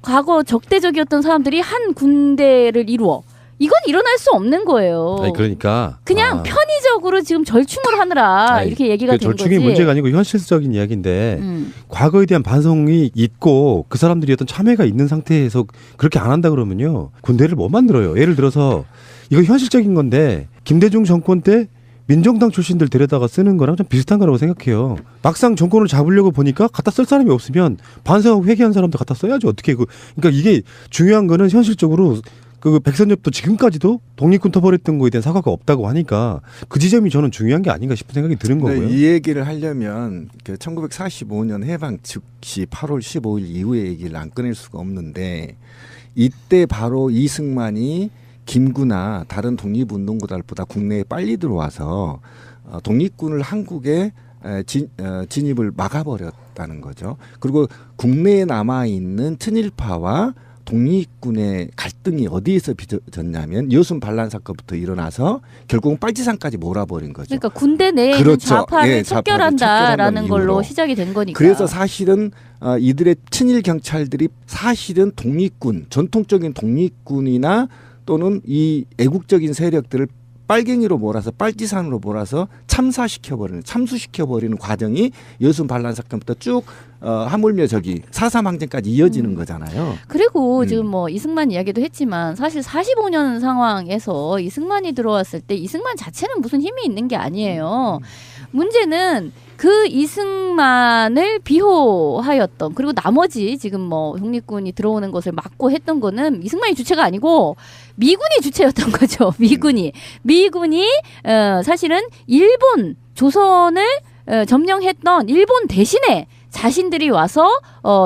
과거 적대적이었던 사람들이 한 군대를 이루어. 이건 일어날 수 없는 거예요. 아니 그러니까 그냥 편의적으로 지금 절충을 하느라 아니, 이렇게 얘기가 된 거지. 절충이 문제가 아니고 현실적인 이야기인데 과거에 대한 반성이 있고 그 사람들이 어떤 참여가 있는 상태에서 그렇게 안 한다 그러면요. 군대를 못 만들어요. 예를 들어서 이거 현실적인 건데 김대중 정권 때 민정당 출신들 데려다가 쓰는 거랑 좀 비슷한 거라고 생각해요. 막상 정권을 잡으려고 보니까 갖다 쓸 사람이 없으면 반성하고 회개한 사람도 갖다 써야죠. 어떻게 그러니까 이게 중요한 거는 현실적으로 그 백선엽도 지금까지도 독립군 터벌했던 거에 대한 사과가 없다고 하니까 그 지점이 저는 중요한 게 아닌가 싶은 생각이 드는 거고요. 이 얘기를 하려면 1945년 해방 즉시 8월 15일 이후의 얘기를 안 꺼낼 수가 없는데 이때 바로 이승만이 김구나 다른 독립운동가들보다 국내에 빨리 들어와서 독립군을 한국에 진입을 막아버렸다는 거죠. 그리고 국내에 남아있는 친일파와 독립군의 갈등이 어디에서 빚어졌냐면 여순 반란 사건부터 일어나서 결국은 빨치산까지 몰아버린 거죠. 그러니까 군대 내에 그렇죠. 좌파를 척결한다라는 척결한다는 걸로 이유로. 시작이 된 거니까. 그래서 사실은 이들의 친일 경찰들이 사실은 독립군, 전통적인 독립군이나 또는 이 애국적인 세력들을 빨갱이로 몰아서 빨치산으로 몰아서 참수시켜버리는 과정이 여순 반란 사건부터 쭉 하물며 저기 4.3 항쟁까지 이어지는 거잖아요. 그리고 지금 뭐 이승만 이야기도 했지만 사실 45년 상황에서 이승만이 들어왔을 때 이승만 자체는 무슨 힘이 있는 게 아니에요. 문제는 그 이승만을 비호하였던, 그리고 나머지 지금 뭐 독립군이 들어오는 것을 막고 했던 거는 이승만이 주체가 아니고 미군이 주체였던 거죠. 미군이 사실은 일본 조선을 점령했던 일본 대신에 자신들이 와서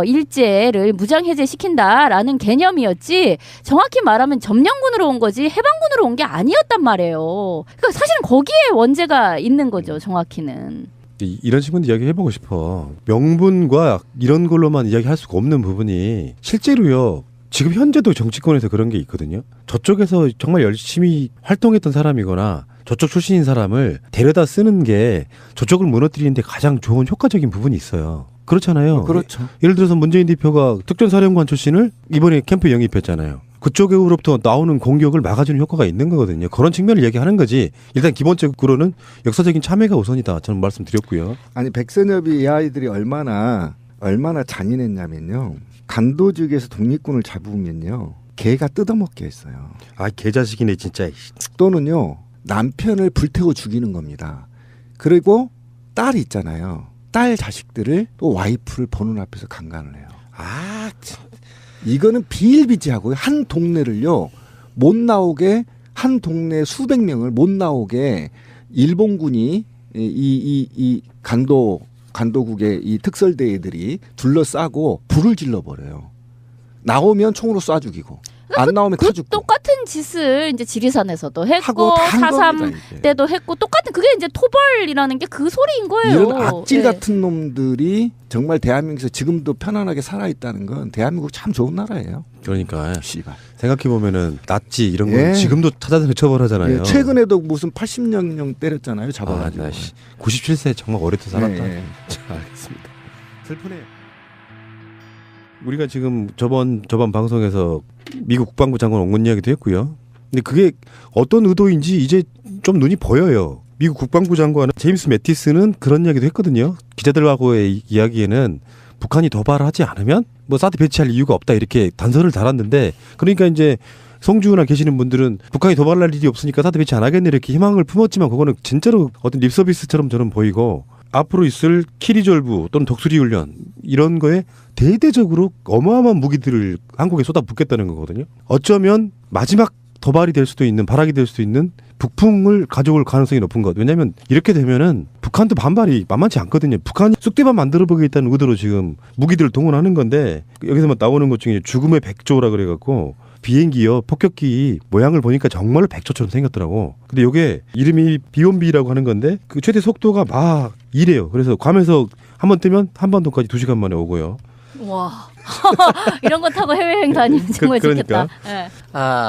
일제를 무장해제시킨다라는 개념이었지, 정확히 말하면 점령군으로 온 거지 해방군으로 온 게 아니었단 말이에요. 그러니까 사실은 거기에 원죄가 있는 거죠. 정확히는. 이런 식으로 이야기해보고 싶어. 명분과 이런 걸로만 이야기할 수가 없는 부분이 실제로요. 지금 현재도 정치권에서 그런 게 있거든요. 저쪽에서 정말 열심히 활동했던 사람이거나 저쪽 출신인 사람을 데려다 쓰는 게 저쪽을 무너뜨리는데 가장 좋은 효과적인 부분이 있어요. 그렇잖아요. 그렇죠. 예를 들어서 문재인 대표가 특전사령관 출신을 이번에 캠프 영입했잖아요. 그쪽으로부터 나오는 공격을 막아주는 효과가 있는 거거든요. 그런 측면을 얘기하는 거지. 일단 기본적으로는 역사적인 참여가 우선이다. 저는 말씀드렸고요. 아니 백선엽이 이 아이들이 얼마나 잔인했냐면요. 간도직에서 독립군을 잡으면요. 개가 뜯어먹게 했어요. 아, 개자식이네 진짜. 또는요. 남편을 불태워 죽이는 겁니다. 그리고 딸이 있잖아요. 딸 자식들을 또 와이프를 보는 앞에서 강간을 해요. 아, 이거는 비일비재하고요. 한 동네를요. 못 나오게, 한 동네 수백 명을 못 나오게 일본군이 이 간도국의 이 특설대회들이 둘러싸고 불을 질러버려요. 나오면 총으로 쏴 죽이고, 안 나오면 타 죽고. 똑같은 짓을 이제 지리산에서도 했고 하고 다 4.3 때도 했고 똑같은, 그게 이제 토벌이라는 게 그 소리인 거예요. 이런 악질 예. 같은 놈들이 정말 대한민국에서 지금도 편안하게 살아있다는 건 대한민국 참 좋은 나라예요. 그러니까 씨발. 생각해 보면은 나치 이런 거 예. 지금도 찾아서 처벌하잖아요. 예, 최근에도 무슨 80명 때렸잖아요. 잡아가지고. 97세 정말 오랫동안 살았다. 예, 예. 자, 알겠습니다. 슬프네요. 우리가 지금 저번 방송에서 미국 국방부 장관 옹군 이야기도 했고요. 근데 그게 어떤 의도인지 이제 좀 눈이 보여요. 미국 국방부 장관은 제임스 매티스는 그런 이야기도 했거든요. 기자들하고의 이야기에는 북한이 도발하지 않으면 뭐 사드 배치할 이유가 없다 이렇게 단서를 달았는데, 그러니까 이제 송주나 계시는 분들은 북한이 도발할 일이 없으니까 사드 배치 안 하겠네 이렇게 희망을 품었지만 그거는 진짜로 어떤 립서비스처럼 저는 보이고, 앞으로 있을 키리졸브 또는 독수리 훈련 이런 거에 대대적으로 어마어마한 무기들을 한국에 쏟아붓겠다는 거거든요. 어쩌면 마지막 도발이 될 수도 있는, 발악이 될 수도 있는 북풍을 가져올 가능성이 높은 것. 왜냐하면 이렇게 되면은 북한도 반발이 만만치 않거든요. 북한이 쑥대밭 만들어보겠다는 의도로 지금 무기들을 동원하는 건데, 여기서 나오는 것 중에 죽음의 백조라 그래갖고 비행기요, 폭격기 모양을 보니까 정말로 백조처럼 생겼더라고. 근데 이게 이름이 B1B라고 하는 건데 그 최대 속도가 막 이래요. 그래서 괌에서 한 번 뜨면 한반도까지 2시간 만에 오고요. 와. 이런 거 타고 해외여행 다니면 정말 그러니까. 좋겠다.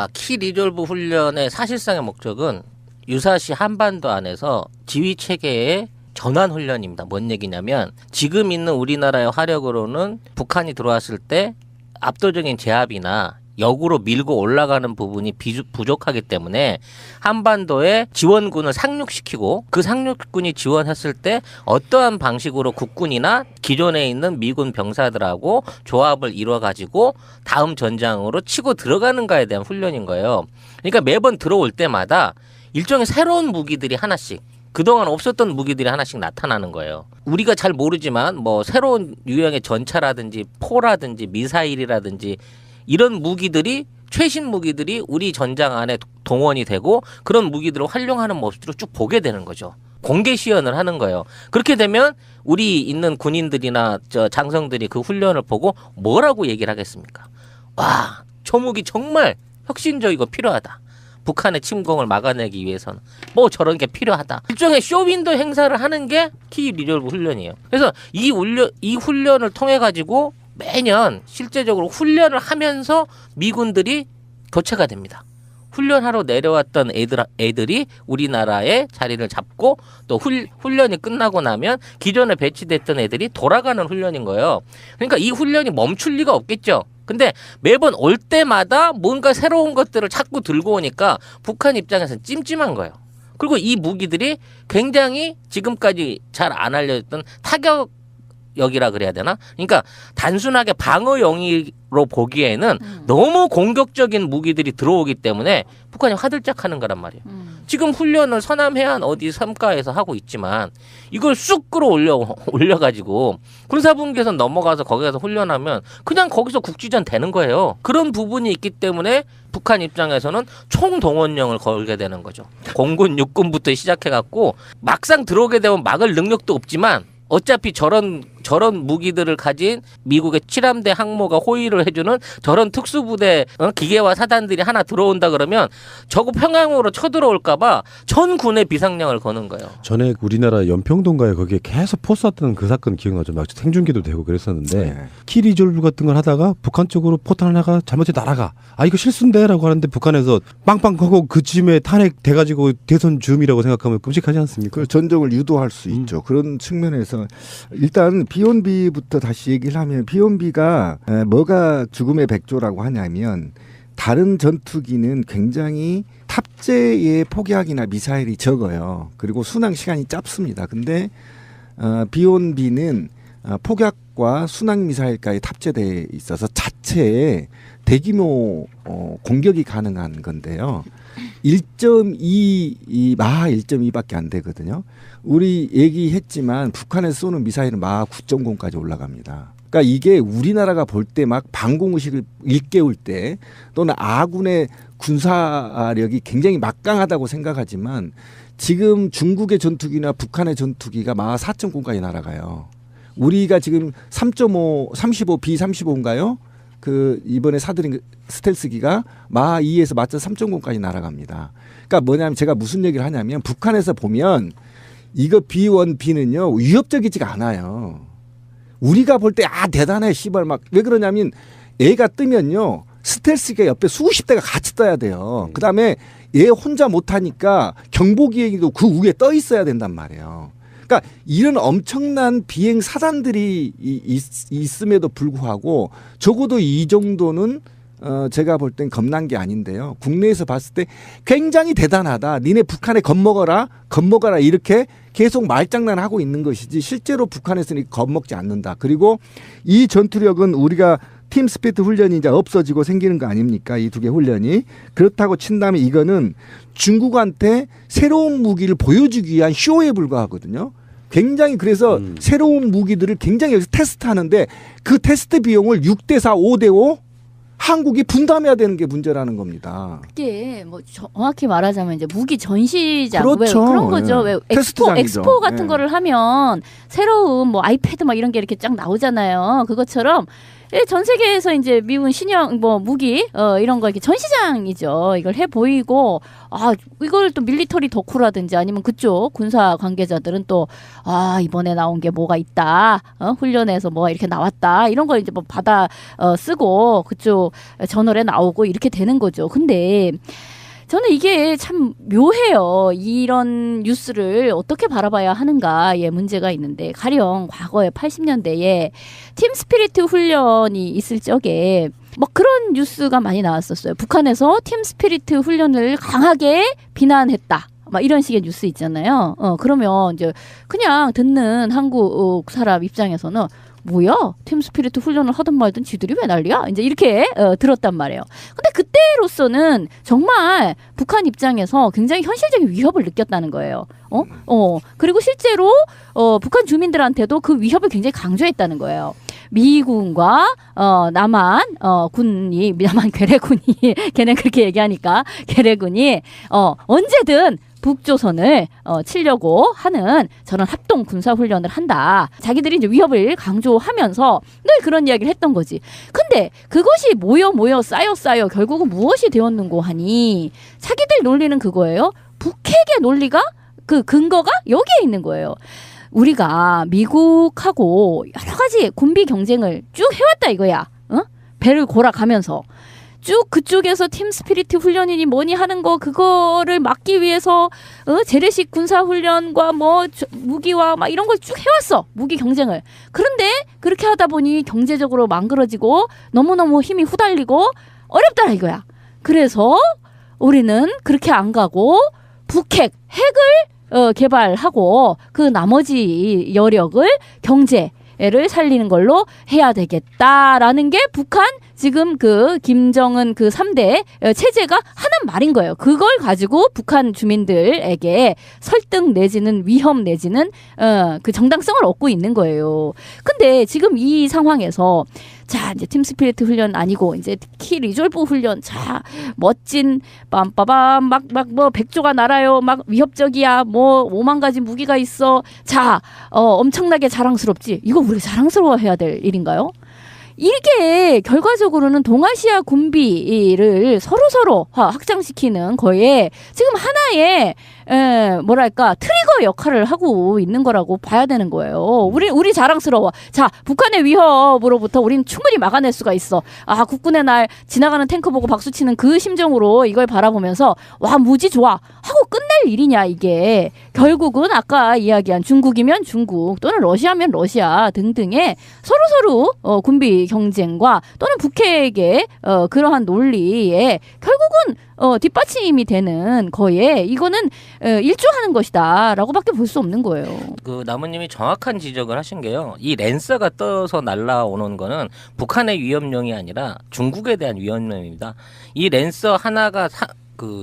예. 키 리졸브 훈련의 사실상의 목적은 유사시 한반도 안에서 지휘 체계의 전환 훈련입니다. 뭔 얘기냐면 지금 있는 우리나라의 화력으로는 북한이 들어왔을 때 압도적인 제압이나 역으로 밀고 올라가는 부분이 부족하기 때문에 한반도에 지원군을 상륙시키고, 그 상륙군이 지원했을 때 어떠한 방식으로 국군이나 기존에 있는 미군 병사들하고 조합을 이뤄가지고 다음 전장으로 치고 들어가는가에 대한 훈련인 거예요. 그러니까 매번 들어올 때마다 일종의 새로운 무기들이 하나씩, 그동안 없었던 무기들이 하나씩 나타나는 거예요. 우리가 잘 모르지만 뭐 새로운 유형의 전차라든지 포라든지 미사일이라든지 이런 무기들이, 최신 무기들이 우리 전장 안에 동원이 되고 그런 무기들을 활용하는 모습들을 쭉 보게 되는 거죠. 공개 시연을 하는 거예요. 그렇게 되면 우리 있는 군인들이나 장성들이 그 훈련을 보고 뭐라고 얘기를 하겠습니까? 와, 초무기 정말 혁신적이고 필요하다. 북한의 침공을 막아내기 위해서는 뭐 저런 게 필요하다. 일종의 쇼윈도 행사를 하는 게 키 리졸브 훈련이에요. 그래서 이 훈련을 통해 가지고 매년 실제적으로 훈련을 하면서 미군들이 교체가 됩니다. 훈련하러 내려왔던 애들이 우리나라에 자리를 잡고 또 훈련이 끝나고 나면 기존에 배치됐던 애들이 돌아가는 훈련인 거예요. 그러니까 이 훈련이 멈출 리가 없겠죠. 근데 매번 올 때마다 뭔가 새로운 것들을 자꾸 들고 오니까 북한 입장에서는 찜찜한 거예요. 그리고 이 무기들이 굉장히 지금까지 잘 안 알려졌던 타격역이라 그래야 되나? 그러니까 단순하게 방어용으로 보기에는 너무 공격적인 무기들이 들어오기 때문에 북한이 화들짝하는 거란 말이에요. 지금 훈련을 서남 해안 어디 삼가에서 하고 있지만 이걸 쑥 올려가지고 군사분계선 넘어가서 거기서 훈련하면 그냥 거기서 국지전 되는 거예요. 그런 부분이 있기 때문에 북한 입장에서는 총동원령을 걸게 되는 거죠. 공군, 육군부터 시작해갖고 막상 들어오게 되면 막을 능력도 없지만 어차피 저런 무기들을 가진 미국의 7함대 항모가 호위를 해주는 저런 특수부대 기계화 사단들이 하나 들어온다 그러면 저거 평양으로 쳐들어올까봐 전 군에 비상령을 거는 거예요. 전에 우리나라 연평도인가에 거기에 계속 포 쐈던 그 사건 기억나죠? 막 생중계도 되고 그랬었는데 네. 키리졸브 같은 걸 하다가 북한 쪽으로 포탄 하나가 잘못해 날아가. 아 이거 실수인데라고 하는데 북한에서 빵빵하고 그쯤에 탄핵 돼가지고 대선 줌이라고 생각하면 끔찍하지 않습니까? 그 전적을 유도할 수 있죠. 그런 측면에서 일단 B1B부터 다시 얘기를 하면 B1B가 뭐가 죽음의 백조라고 하냐면 다른 전투기는 굉장히 탑재의 폭약이나 미사일이 적어요. 그리고 순항 시간이 짧습니다. 근데 B1B는 폭약과 순항 미사일까지 탑재되어 있어서 자체에 대규모 공격이 가능한 건데요. 1.2 마하 1.2밖에 안 되거든요. 우리 얘기했지만 북한에서 쏘는 미사일은 마하 9.0까지 올라갑니다. 그러니까 이게 우리나라가 볼 때 막 방공의식을 일깨울 때 또는 아군의 군사력이 굉장히 막강하다고 생각하지만 지금 중국의 전투기나 북한의 전투기가 마하 4.9까지 날아가요. 우리가 지금 3.5, 35, B35인가요? 그 이번에 사들인 스텔스기가 마하 2에서 마차 3.0까지 날아갑니다. 그러니까 뭐냐면 제가 무슨 얘기를 하냐면 북한에서 보면 이거 B1B는요 위협적이지가 않아요. 우리가 볼 때 대단해 씨발 막 왜 그러냐면 애가 뜨면요 스텔스기가 옆에 수십 대가 같이 떠야 돼요. 그다음에 얘 혼자 못하니까 경보기에도 그 위에 떠 있어야 된단 말이에요. 그러니까 이런 엄청난 비행 사단들이 있음에도 불구하고 적어도 이 정도는 제가 볼 땐 겁난 게 아닌데요. 국내에서 봤을 때 굉장히 대단하다. 니네 북한에 겁먹어라 이렇게 계속 말장난하고 있는 것이지 실제로 북한에서는 겁먹지 않는다. 그리고 이 전투력은 우리가 팀 스피릿 훈련이 이제 없어지고 생기는 거 아닙니까? 이 두 개 훈련이. 그렇다고 친다면 이거는 중국한테 새로운 무기를 보여주기 위한 쇼에 불과하거든요. 굉장히 그래서 새로운 무기들을 굉장히 여기서 테스트하는데 그 테스트 비용을 6대4, 5대5 한국이 분담해야 되는 게 문제라는 겁니다. 그게 뭐 정확히 말하자면 이제 무기 전시장 그렇죠. 왜 그런 거죠. 왜 엑스포 같은 거를 하면 새로운 뭐 아이패드 막 이런 게 이렇게 쫙 나오잖아요. 그것처럼 전 세계에서 이제 미군 신형 뭐 무기 이런 거 이렇게 전시장이죠. 이걸 해 보이고 이걸 또 밀리터리 덕후라든지 아니면 그쪽 군사 관계자들은 또 이번에 나온 게 뭐가 있다. 훈련에서 뭐가 이렇게 나왔다. 이런 걸 이제 뭐 받아 쓰고 그쪽 저널에 나오고 이렇게 되는 거죠. 근데 저는 이게 참 묘해요. 이런 뉴스를 어떻게 바라봐야 하는가에 문제가 있는데 가령 과거에 80년대에 팀 스피리트 훈련이 있을 적에 뭐 그런 뉴스가 많이 나왔었어요. 북한에서 팀 스피리트 훈련을 강하게 비난했다. 막 이런 식의 뉴스 있잖아요. 그러면 이제 그냥 듣는 한국 사람 입장에서는 뭐야? 팀 스피리트 훈련을 하든 말든 지들이 왜 난리야? 이제 이렇게 들었단 말이에요. 근데 그때로서는 정말 북한 입장에서 굉장히 현실적인 위협을 느꼈다는 거예요. 그리고 실제로 북한 주민들한테도 그 위협을 굉장히 강조했다는 거예요. 미군과 남한 괴뢰군이 걔네 그렇게 얘기하니까 괴뢰군이 언제든 북조선을 치려고 하는 저런 합동 군사 훈련을 한다. 자기들이 이제 위협을 강조하면서 늘 그런 이야기를 했던 거지. 근데 그것이 모여 쌓여 결국은 무엇이 되었는고 하니 자기들 논리는 그거예요. 북핵의 논리가 그 근거가 여기에 있는 거예요. 우리가 미국하고 여러 가지 군비 경쟁을 쭉 해왔다 이거야. 배를 골아가면서 쭉 그쪽에서 팀 스피리트 훈련이니 뭐니 하는 거 그거를 막기 위해서 재래식 군사 훈련과 뭐 무기와 막 이런 걸 쭉 해왔어. 무기 경쟁을. 그런데 그렇게 하다 보니 경제적으로 망그러지고 너무너무 힘이 후달리고 어렵다 이거야. 그래서 우리는 그렇게 안 가고 북핵 핵을 개발하고 그 나머지 여력을 경제를 살리는 걸로 해야 되겠다라는 게 북한 지금 그 김정은 그 3대 체제가 하는 말인 거예요. 그걸 가지고 북한 주민들에게 설득 내지는 위험 내지는 그 정당성을 얻고 있는 거예요. 근데 지금 이 상황에서 자 이제 팀 스피리트 훈련 아니고 이제 키 리졸브 훈련 자 멋진 빰빠밤 막 뭐 100조가 날아요 막 위협적이야 뭐 5만 가지 무기가 있어 자 엄청나게 자랑스럽지 이거 우리 자랑스러워해야 될 일인가요? 이게 결과적으로는 동아시아 군비를 서로 확장시키는 거에 지금 하나의 뭐랄까 트리거 역할을 하고 있는 거라고 봐야 되는 거예요. 우리 자랑스러워. 자 북한의 위협으로부터 우리는 충분히 막아낼 수가 있어. 아 국군의 날 지나가는 탱크 보고 박수치는 그 심정으로 이걸 바라보면서 와 무지 좋아 하고 끝낼 일이냐 이게. 결국은 아까 이야기한 중국이면 중국 또는 러시아면 러시아 등등의 서로 군비 경쟁과 또는 북핵의 그러한 논리에 결국은 뒷받침이 되는 거에 이거는 일조하는 것이다라고밖에 볼 수 없는 거예요. 그 나무님이 정확한 지적을 하신 게요. 이 랜서가 떠서 날라오는 거는 북한의 위협용이 아니라 중국에 대한 위협용입니다. 이 랜서 하나가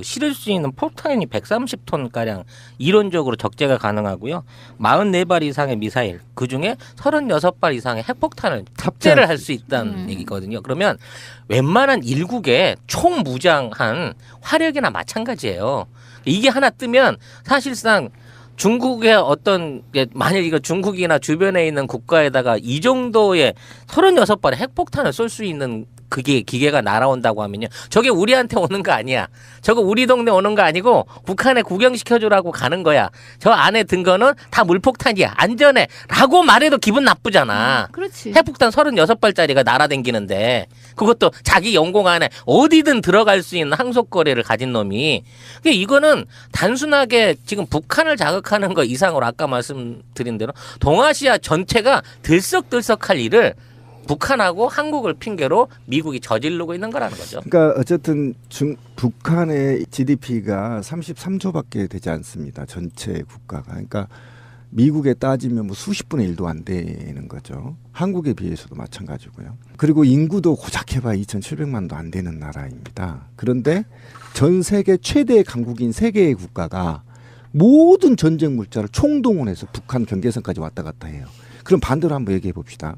실을 수 있는 폭탄이 130톤 가량 이론적으로 적재가 가능하고요. 44발 이상의 미사일, 그 중에 36발 이상의 핵폭탄을 탑재를 할 수 있다는 얘기거든요. 그러면 웬만한 일국의 총무장한 화력이나 마찬가지예요. 이게 하나 뜨면 사실상 중국의 만약 이거 중국이나 주변에 있는 국가에다가 이 정도의 36발의 핵폭탄을 쏠 수 있는 그게 기계가 날아온다고 하면요. 저게 우리한테 오는 거 아니야. 저거 우리 동네 오는 거 아니고 북한에 구경시켜주라고 가는 거야. 저 안에 든 거는 다 물폭탄이야. 안전해. 라고 말해도 기분 나쁘잖아. 그렇지. 핵폭탄 36발짜리가 날아다니는데 그것도 자기 영공 안에 어디든 들어갈 수 있는 항속거리를 가진 놈이. 이거는 단순하게 지금 북한을 자극하는 거 이상으로 아까 말씀드린 대로 동아시아 전체가 들썩들썩할 일을 북한하고 한국을 핑계로 미국이 저지르고 있는 거라는 거죠. 그러니까 어쨌든 북한의 GDP가 33조밖에 되지 않습니다. 전체 국가가. 그러니까 미국에 따지면 뭐 수십 분의 1도 안 되는 거죠. 한국에 비해서도 마찬가지고요. 그리고 인구도 고작 해봐야 2,700만도 안 되는 나라입니다. 그런데 전 세계 최대의 강국인 3개의 국가가 모든 전쟁 물자를 총동원해서 북한 경계선까지 왔다 갔다 해요. 그럼 반대로 한번 얘기해 봅시다.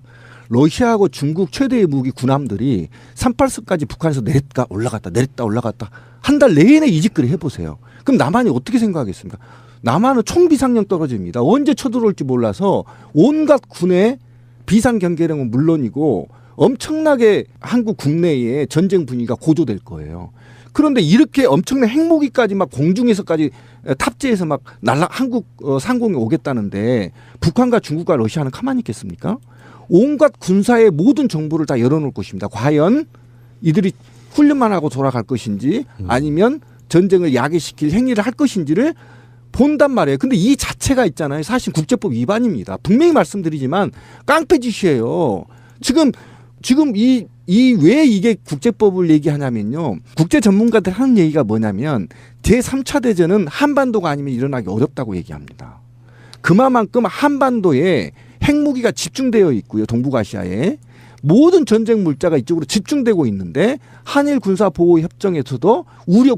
러시아하고 중국 최대의 무기 군함들이 38선까지 북한에서 내렸다 올라갔다 내렸다 올라갔다 한 달 내내 이 짓거리 해보세요. 그럼 남한이 어떻게 생각하겠습니까? 남한은 총비상령 떨어집니다. 언제 쳐들어올지 몰라서 온갖 군의 비상경계령은 물론이고 엄청나게 한국 국내에 전쟁 분위기가 고조될 거예요. 그런데 이렇게 엄청난 핵무기까지 막 공중에서까지 탑재해서 막 한국 상공에 오겠다는데 북한과 중국과 러시아는 가만히 있겠습니까? 온갖 군사의 모든 정보를 다 열어놓을 것입니다. 과연 이들이 훈련만 하고 돌아갈 것인지 아니면 전쟁을 야기시킬 행위를 할 것인지를 본단 말이에요. 근데 이 자체가 있잖아요. 사실 국제법 위반입니다. 분명히 말씀드리지만 깡패짓이에요. 지금 왜 이게 국제법을 얘기하냐면요. 국제 전문가들 하는 얘기가 뭐냐면 제3차 대전은 한반도가 아니면 일어나기 어렵다고 얘기합니다. 그만큼 한반도에 핵무기가 집중되어 있고요. 동북아시아에. 모든 전쟁 물자가 이쪽으로 집중되고 있는데 한일 군사보호협정에서도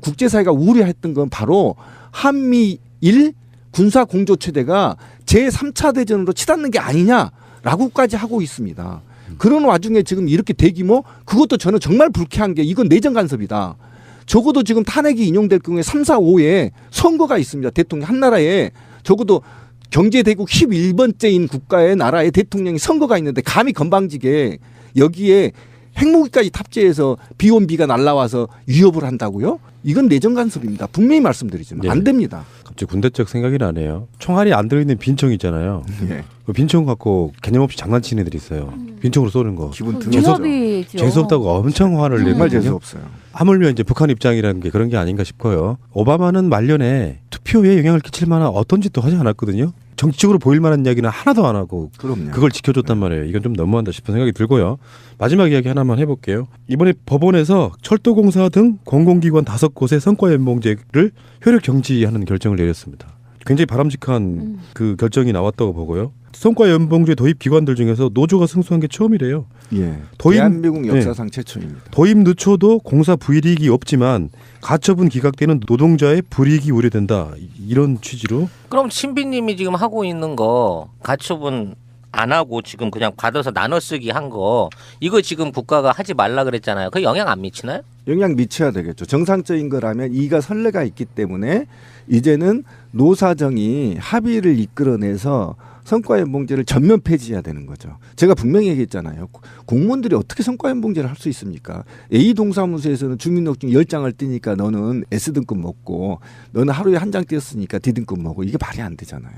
국제사회가 우려했던 건 바로 한미일 군사공조체대가 제3차 대전으로 치닫는 게 아니냐라고까지 하고 있습니다. 그런 와중에 지금 이렇게 대규모 그것도 저는 정말 불쾌한 게 이건 내정 간섭이다. 적어도 지금 탄핵이 인용될 경우에 3, 4, 5에 선거가 있습니다. 대통령 한 나라에 적어도 경제대국 11번째인 국가의 나라의 대통령이 선거가 있는데 감히 건방지게 여기에 핵무기까지 탑재해서 비온비가 날라와서 위협을 한다고요? 이건 내정 간섭입니다. 분명히 말씀드리지만 안 됩니다. 군대적 생각이 나네요. 총알이 안 들어있는 빈총 있잖아요. 예. 그 빈총 갖고 개념 없이 장난치는 애들이 있어요. 빈총으로 쏘는 거. 기분 그 드물죠. 위협이죠. 재수 없다고 엄청 화를 정말 내거든요. 재수 없어요. 하물며 이제 북한 입장이라는 게 그런 게 아닌가 싶어요. 오바마는 말년에 투표에 영향을 끼칠 만한 어떤 짓도 하지 않았거든요. 정치적으로 보일 만한 이야기는 하나도 안 하고 그럼요. 그걸 지켜줬단 말이에요. 이건 좀 너무한다 싶은 생각이 들고요. 마지막 이야기 하나만 해볼게요. 이번에 법원에서 철도공사 등 공공기관 5곳의 성과연봉제를 효력 정지하는 결정을 내렸습니다. 굉장히 바람직한 그 결정이 나왔다고 보고요. 성과연봉제 도입 기관들 중에서 노조가 승소한 게 처음이래요. 예. 도입- 대한민국 역사상 최초입니다. 도입 늦춰도 공사 불이익이 없지만 가처분 기각되는 노동자의 불이익이 우려된다. 이런 취지로 그럼 신비님이 지금 하고 있는 거 가처분 안 하고 지금 그냥 받아서 나눠 쓰기 한 거 이거 지금 국가가 하지 말라 그랬잖아요. 그 영향 안 미치나요? 영향 미쳐야 되겠죠. 정상적인 거라면 이가 선례가 있기 때문에 이제는 노사정이 합의를 이끌어내서 성과연봉제를 전면 폐지해야 되는 거죠. 제가 분명히 얘기했잖아요. 공무원들이 어떻게 성과연봉제를 할 수 있습니까? A 동사무소에서는 주민등록증 10장을 띄니까 너는 S등급 먹고 너는 하루에 한 장 띄었으니까 D등급 먹고 이게 말이 안 되잖아요.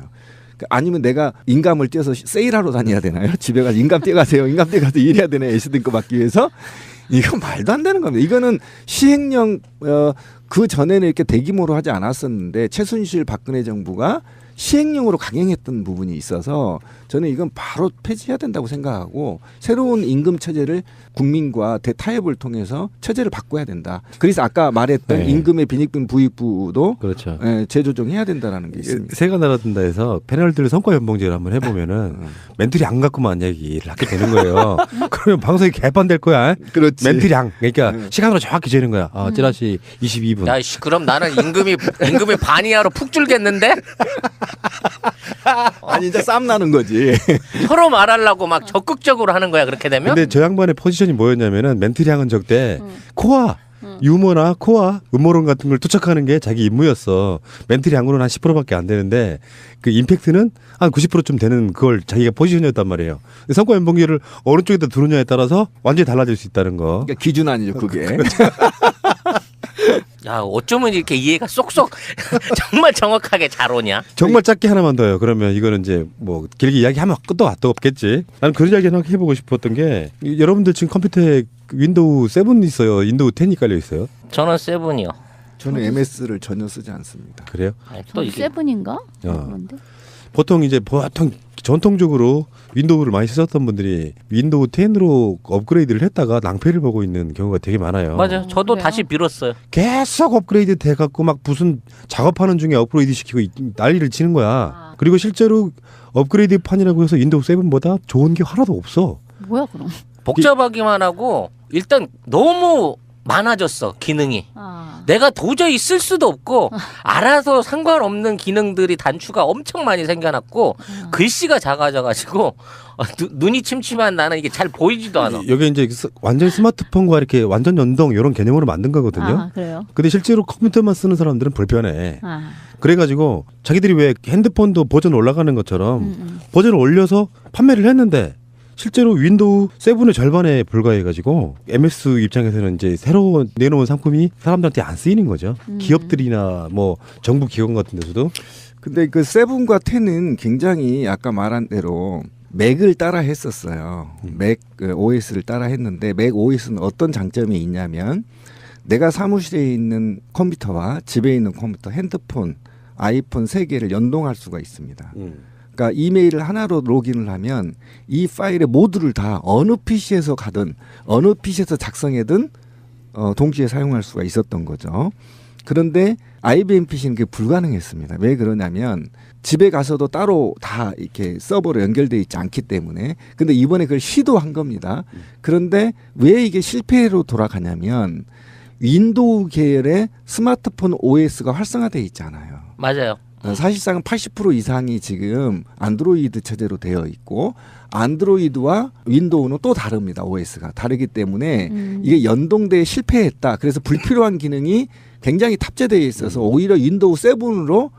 아니면 내가 인감을 떼서 세일하러 다녀야 되나요? 집에 가서 인감 떼가세요. 인감 떼가서 일해야 되나요? S등급 받기 위해서? 이건 말도 안 되는 겁니다. 이거는 시행령 그 전에는 이렇게 대규모로 하지 않았었는데 최순실 박근혜 정부가 시행령으로 강행했던 부분이 있어서 저는 이건 바로 폐지해야 된다고 생각하고 새로운 임금 체제를 국민과 대타협을 통해서 체제를 바꿔야 된다. 그래서 아까 말했던 네. 임금의 빈익분 부익부도 그렇죠. 재조정해야 된다라는 게 있습니다. 새가 날아든다 해서 패널들 성과연봉제를 한번 해보면은 멘틀이 안 갖고만 얘기를 하게 되는 거예요. 그러면 방송이 개판될 거야. 그렇지. 멘틀이 안. 그러니까 시간으로 정확히 재는 거야. 찌라시 22분. 야, 씨, 그럼 나는 임금이 반이하로 푹 줄겠는데? 아니 이제 싸움 나는 거지. 서로 말하려고 막 적극적으로 하는 거야 그렇게 되면? 근데 저 양반의 포지션이 뭐였냐면은 멘틀이 한은 적대 코아 유머나 코아 음모론 같은 걸 투척하는 게 자기 임무였어. 멘틀이 양으로는 한 10%밖에 안 되는데 그 임팩트는 한 90%쯤 되는 그걸 자기가 포지션이었단 말이에요. 성과연봉제를 어느 쪽에다 두느냐에 따라서 완전히 달라질 수 있다는 거. 그러니까 기준 아니죠 그게. 야, 어쩌면 이렇게 이해가 쏙쏙 정말 정확하게 잘 오냐? 정말 짧게 하나만 더요. 그러면 이거는 이제 뭐 길게 이야기하면 끝도 없겠지. 나는 그런 이야기 하나 해보고 싶었던 게 여러분들 지금 컴퓨터에 윈도우 7 있어요. 윈도우 10이 깔려 있어요. 저는 세븐이요. 저는 MS를 전혀 쓰지 않습니다. 그래요? 아니, 또 이게 세븐인가? 그런데 보통 전통적으로 윈도우를 많이 쓰셨던 분들이 윈도우 10으로 업그레이드를 했다가 낭패를 보고 있는 경우가 되게 많아요. 맞아요. 저도 그래요? 다시 빌었어요. 계속 업그레이드 돼갖고 막 무슨 작업하는 중에 업그레이드 시키고 난리를 치는 거야. 그리고 실제로 업그레이드 판이라고 해서 윈도우 7보다 좋은 게 하나도 없어. 뭐야 그럼? 복잡하기만 하고 일단 너무 많아졌어 기능이. 내가 도저히 쓸 수도 없고 알아서 상관없는 기능들이 단추가 엄청 많이 생겨났고 글씨가 작아져가지고 눈이 침침한 나는 이게 잘 보이지도 않아. 여기 이제 완전 스마트폰과 이렇게 완전 연동 이런 개념으로 만든 거거든요. 그래요? 근데 실제로 컴퓨터만 쓰는 사람들은 불편해. 아. 그래가지고 자기들이 왜 핸드폰도 버전 올라가는 것처럼 버전을 올려서 판매를 했는데 실제로 윈도우 7의 절반에 불과해가지고 MS 입장에서는 이제 새로 내놓은 상품이 사람들한테 안 쓰이는 거죠. 기업들이나 뭐 정부 기관 같은 데서도. 근데 그 7과 10은 굉장히 아까 말한 대로 맥을 따라 했었어요. 맥 OS를 따라 했는데 맥 OS는 어떤 장점이 있냐면 내가 사무실에 있는 컴퓨터와 집에 있는 컴퓨터, 핸드폰, 아이폰 3개를 연동할 수가 있습니다. 그러니까 이메일을 하나로 로그인을 하면 이 파일의 모두를 다 어느 PC에서 가든 어느 PC에서 작성하든 동시에 사용할 수가 있었던 거죠. 그런데 IBM PC는 그게 불가능했습니다. 왜 그러냐면 집에 가서도 따로 다 이렇게 서버로 연결되어 있지 않기 때문에. 근데 이번에 그걸 시도한 겁니다. 그런데 왜 이게 실패로 돌아가냐면 윈도우 계열의 스마트폰 OS가 활성화되어 있잖아요. 맞아요. 사실상 80% 이상이 지금 안드로이드 체제로 되어 있고 안드로이드와 윈도우는 또 다릅니다. OS가 다르기 때문에 이게 연동돼 실패했다. 그래서 불필요한 기능이 굉장히 탑재되어 있어서 오히려 윈도우 7으로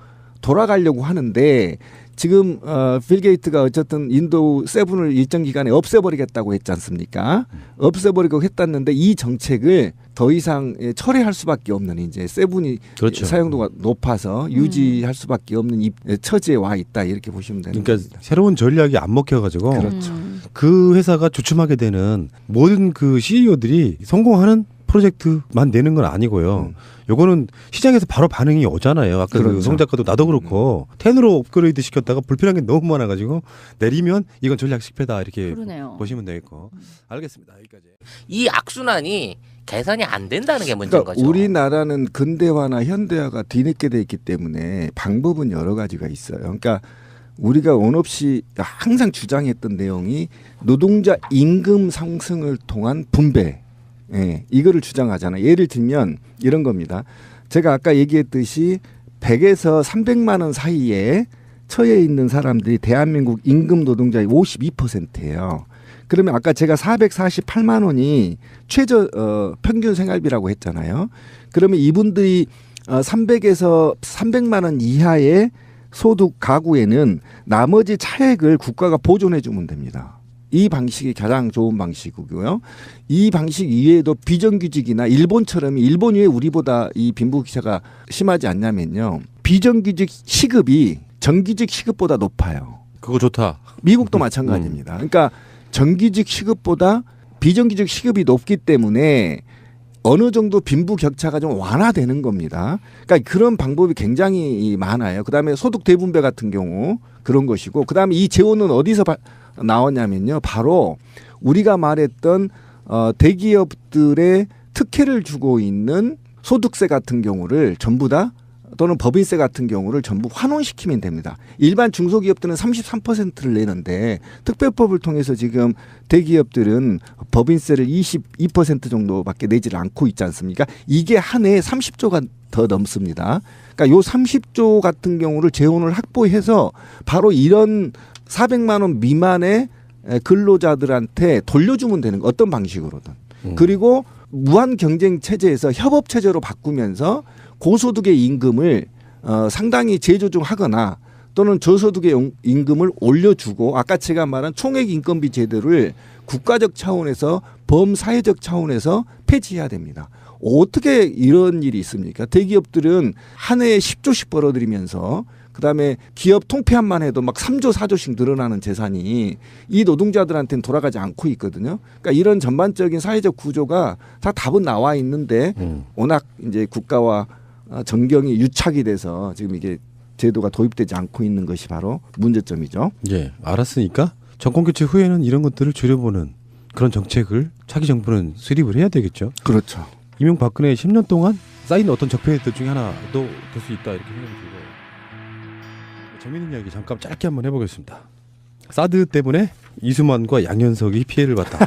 돌아가려고 하는데 지금 빌 게이트가 어쨌든 인도 세븐을 일정 기간에 없애버리겠다고 했지 않습니까? 없애버리고 했다는데 이 정책을 더 이상 철회할 수밖에 없는 이제 세븐이 그렇죠. 사용도가 높아서 유지할 수밖에 없는 처지에 와 있다 이렇게 보시면 되는 그러니까 겁니다. 새로운 전략이 안 먹혀가지고 그렇죠. 그 회사가 주춤하게 되는 모든 그 CEO들이 성공하는 프로젝트만 내는 건 아니고요. 요거는 시장에서 바로 반응이 오잖아요. 아까 그렇죠. 그송 작가도 나도 그렇고 10으로 업그레이드 시켰다가 불편한 게 너무 많아가지고 내리면 이건 전략 실패다 이렇게 그러네요. 보시면 되겠고. 알겠습니다. 여기까지. 이 악순환이 개선이 안 된다는 게 문제인 그러니까 거죠. 우리나라는 근대화나 현대화가 뒤늦게 돼 있기 때문에 방법은 여러 가지가 있어요. 그러니까 우리가 원 없이 항상 주장했던 내용이 노동자 임금 상승을 통한 분배, 이거를 주장하잖아요. 예를 들면 이런 겁니다. 제가 아까 얘기했듯이 100에서 300만 원 사이에 처해 있는 사람들이 대한민국 임금 노동자의 52%예요. 그러면 아까 제가 448만 원이 최저 평균 생활비라고 했잖아요. 그러면 이분들이 300에서 300만 원 이하의 소득 가구에는 나머지 차액을 국가가 보존해 주면 됩니다. 이 방식이 가장 좋은 방식이고요. 이 방식 이외에도 비정규직이나 일본처럼 일본 왜 우리보다 이 빈부격차가 심하지 않냐면요. 비정규직 시급이 정규직 시급보다 높아요. 그거 좋다. 미국도 마찬가지입니다. 그러니까 정규직 시급보다 비정규직 시급이 높기 때문에 어느 정도 빈부 격차가 좀 완화되는 겁니다. 그러니까 그런 방법이 굉장히 많아요. 그다음에 소득 대분배 같은 경우 그런 것이고, 그다음에 이 재원은 어디서 나왔냐면요. 바로 우리가 말했던 대기업들의 특혜를 주고 있는 소득세 같은 경우를 전부 다, 또는 법인세 같은 경우를 전부 환원시키면 됩니다. 일반 중소기업들은 33%를 내는데 특별법을 통해서 지금 대기업들은 법인세를 22% 정도밖에 내지를 않고 있지 않습니까? 이게 한 해에 30조가 더 넘습니다. 그러니까 요 30조 같은 경우를 재원을 확보해서 바로 이런 400만 원 미만의 근로자들한테 돌려주면 되는 거, 어떤 방식으로든. 그리고 무한 경쟁 체제에서 협업 체제로 바꾸면서 고소득의 임금을 상당히 재조정하거나 또는 저소득의 임금을 올려주고, 아까 제가 말한 총액 인건비 제도를 국가적 차원에서 범사회적 차원에서 폐지해야 됩니다. 어떻게 이런 일이 있습니까? 대기업들은 한 해에 10조씩 벌어들이면서 그다음에 기업 통폐합만 해도 막 3조 4조씩 늘어나는 재산이 이 노동자들한테는 돌아가지 않고 있거든요. 그러니까 이런 전반적인 사회적 구조가 다 답은 나와 있는데 워낙 이제 국가와 정경이 유착이 돼서 지금 이게 제도가 도입되지 않고 있는 것이 바로 문제점이죠. 예, 알았으니까 정권 교체 후에는 이런 것들을 줄여보는 그런 정책을 차기 정부는 수립을 해야 되겠죠. 그렇죠. 이명박근혜 10년 동안 쌓인 어떤 적폐들 중에 하나도 될 수 있다 이렇게 생각이 들고, 재미있는 이야기 잠깐 짧게 한번 해보겠습니다. 사드 때문에 이수만과 양현석이 피해를 봤다.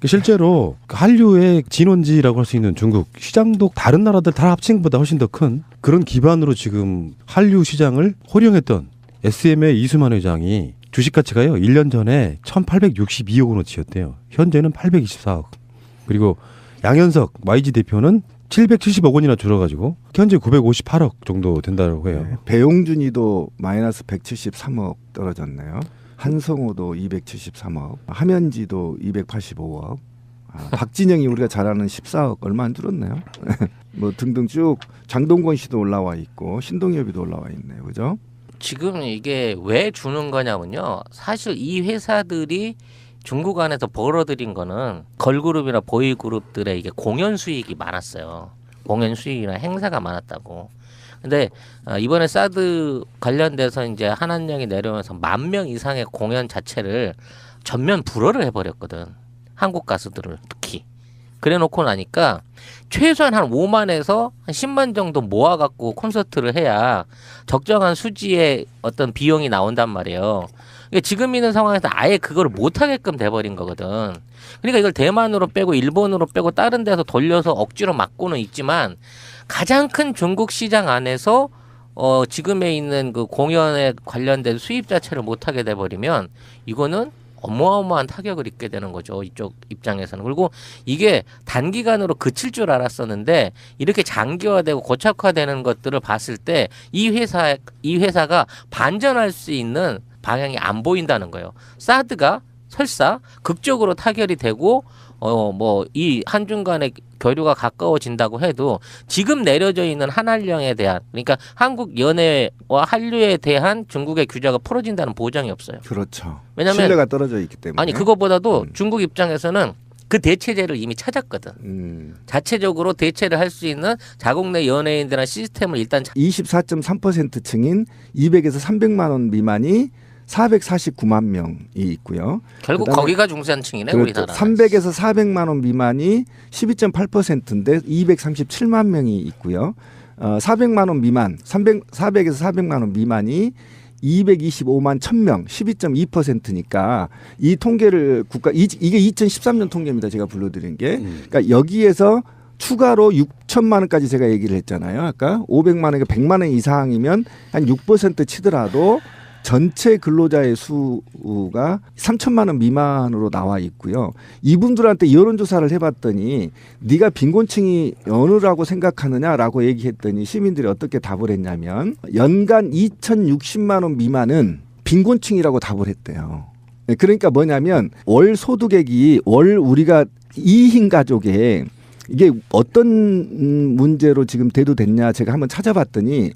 실제로 한류의 진원지라고 할 수 있는 중국 시장도 다른 나라들 다 합친 것보다 훨씬 더 큰 그런 기반으로 지금 한류 시장을 호령했던 SM의 이수만 회장이 주식 가치가요 1년 전에 1,862억 원어치였대요. 현재는 824억. 그리고 양현석 YG 대표는 770억 원이나 줄어가지고 현재 958억 정도 된다고 해요. 네, 배용준이도 마이너스 173억 떨어졌네요. 한성호도 273억, 함현지도 285억, 박진영이 우리가 잘 아는 14억, 얼마 안 줄었네요. 뭐 등등 쭉 장동건 씨도 올라와 있고 신동엽이도 올라와 있네요. 그죠? 지금 이게 왜 주는 거냐면요. 사실 이 회사들이 중국 안에서 벌어들인 거는 걸그룹이나 보이그룹들의 이게 공연 수익이 많았어요. 공연 수익이나 행사가 많았다고. 근데 이번에 사드 관련돼서 이제 한한령이 내려오면서 10,000명 이상의 공연 자체를 전면 불허를 해버렸거든. 한국 가수들을 특히. 그래 놓고 나니까 최소한 한 5만에서 한 10만 정도 모아갖고 콘서트를 해야 적정한 수지의 어떤 비용이 나온단 말이에요. 지금 있는 상황에서 아예 그걸 못하게끔 돼버린 거거든. 그러니까 이걸 대만으로 빼고 일본으로 빼고 다른 데서 돌려서 억지로 막고는 있지만 가장 큰 중국 시장 안에서 지금에 있는 그 공연에 관련된 수입 자체를 못하게 돼버리면 이거는 어마어마한 타격을 입게 되는 거죠. 이쪽 입장에서는. 그리고 이게 단기간으로 그칠 줄 알았었는데 이렇게 장기화되고 고착화되는 것들을 봤을 때 이 회사가 반전할 수 있는 방향이 안 보인다는 거예요. 사드가 설사 극적으로 타결이 되고 뭐 이 한중 간의 교류가 가까워진다고 해도 지금 내려져 있는 한한령에 대한, 그러니까 한국 연해와 한류에 대한 중국의 규제가 풀어진다는 보장이 없어요. 그렇죠. 왜냐면 신뢰가 떨어져 있기 때문에. 아니 그것보다도 중국 입장에서는 그 대체제를 이미 찾았거든. 자체적으로 대체를 할 수 있는 자국 내 연예인들한 시스템을 일단 24.3%층인 200에서 300만 원 미만이 449만 명이 있고요. 결국 그다음에 거기가 중산층이네 그렇죠. 우리나라. 300에서 400만 원 미만이 12.8%인데 237만 명이 있고요. 400만 원 미만, 400에서 400만 원 미만이 225만 1000명, 12.2%니까 이 통계를 이게 2013년 통계입니다. 제가 불러드린 게. 그러니까 여기에서 추가로 6천만 원까지 제가 얘기를 했잖아요. 아까 500만 원에서 100만 원 이상이면 한 6% 치더라도 전체 근로자의 수가 3천만 원 미만으로 나와 있고요. 이분들한테 여론조사를 해봤더니 네가 빈곤층이 어느라고 생각하느냐라고 얘기했더니 시민들이 어떻게 답을 했냐면 연간 2,060만 원 미만은 빈곤층이라고 답을 했대요. 그러니까 뭐냐면 월 소득액이 월 우리가 2인 가족에 이게 어떤 문제로 지금 대두됐냐 제가 한번 찾아봤더니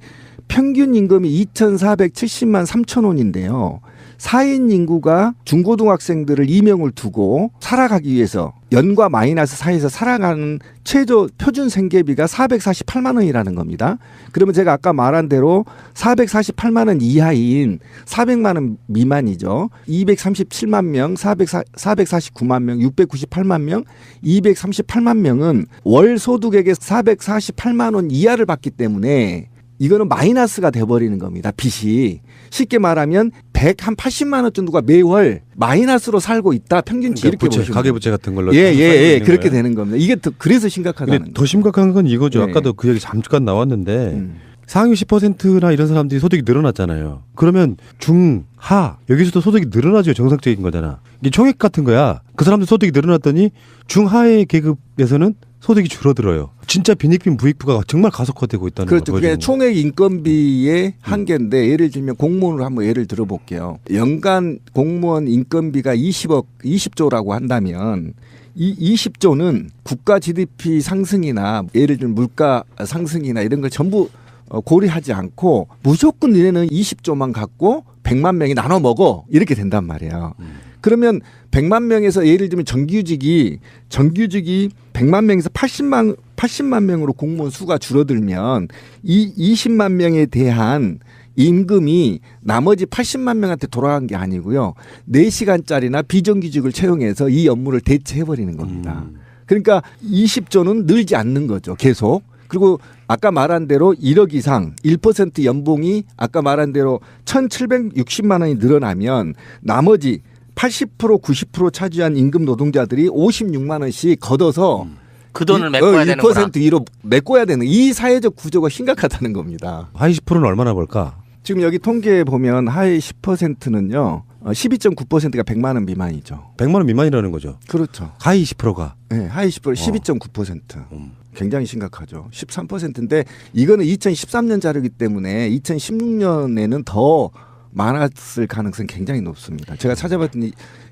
평균 임금이 2,470만 3천 원인데요. 4인 인구가 중고등학생들을 2명을 두고 살아가기 위해서 연과 마이너스 사이에서 살아가는 최저 표준 생계비가 448만 원이라는 겁니다. 그러면 제가 아까 말한 대로 448만 원 이하인 400만 원 미만이죠. 237만 명, 449만 명, 698만 명, 238만 명은 월 소득액의 448만 원 이하를 받기 때문에 이거는 마이너스가 돼버리는 겁니다. 빚이. 쉽게 말하면 180만 원 정도가 매월 마이너스로 살고 있다. 평균치 그러니까 이렇게 부채, 보시면 가계부채 같은 걸로 예, 그렇게 되는 겁니다. 이게 그래서 심각하다는 근데 더 심각한 건 이거죠. 네. 아까도 그 얘기 잠깐 나왔는데 상위 10%나 이런 사람들이 소득이 늘어났잖아요. 그러면 중, 하 여기서도 소득이 늘어나죠. 정상적인 거잖아. 이게 총액 같은 거야. 그 사람들 소득이 늘어났더니 중하의 계급에서는 소득이 줄어들어요. 진짜 빈익빈 부익부가 정말 가속화되고 있다는 그렇죠. 걸 그게 보여주는 총액 인건비의 한계인데 예를 들면 공무원으로 한번 예를 들어볼게요. 연간 공무원 인건비가 20조라고 한다면 이 20조는 국가 GDP 상승이나 예를 들면 물가 상승이나 이런 걸 전부 고려하지 않고 무조건 얘네는 20조만 갖고 100만 명이 나눠 먹어 이렇게 된단 말이에요. 그러면 100만 명에서 예를 들면 정규직이 100만 명에서 80만 명으로 공무원 수가 줄어들면 이 20만 명에 대한 임금이 나머지 80만 명한테 돌아간 게 아니고요. 4시간짜리나 비정규직을 채용해서 이 업무를 대체해버리는 겁니다. 그러니까 20조는 늘지 않는 거죠. 계속. 그리고 아까 말한 대로 1억 이상 1% 연봉이 아까 말한 대로 1,760만 원이 늘어나면 나머지 80% 90% 차지한 임금 노동자들이 56만 원씩 걷어서 그 돈을 메꿔야 되는구나. 1% 2로 메꿔야 되는 이 사회적 구조가 심각하다는 겁니다. 하위 10%는 얼마나 벌까? 지금 여기 통계에 보면 하위 10%는요. 12.9%가 100만 원 미만이죠. 100만 원 미만이라는 거죠. 그렇죠. 하위 10%가. 네, 하위 10% 12.9%. 굉장히 심각하죠. 13%인데 이거는 2013년 자료이기 때문에 2016년에는 더 많았을 가능성이 굉장히 높습니다. 제가 찾아봤더니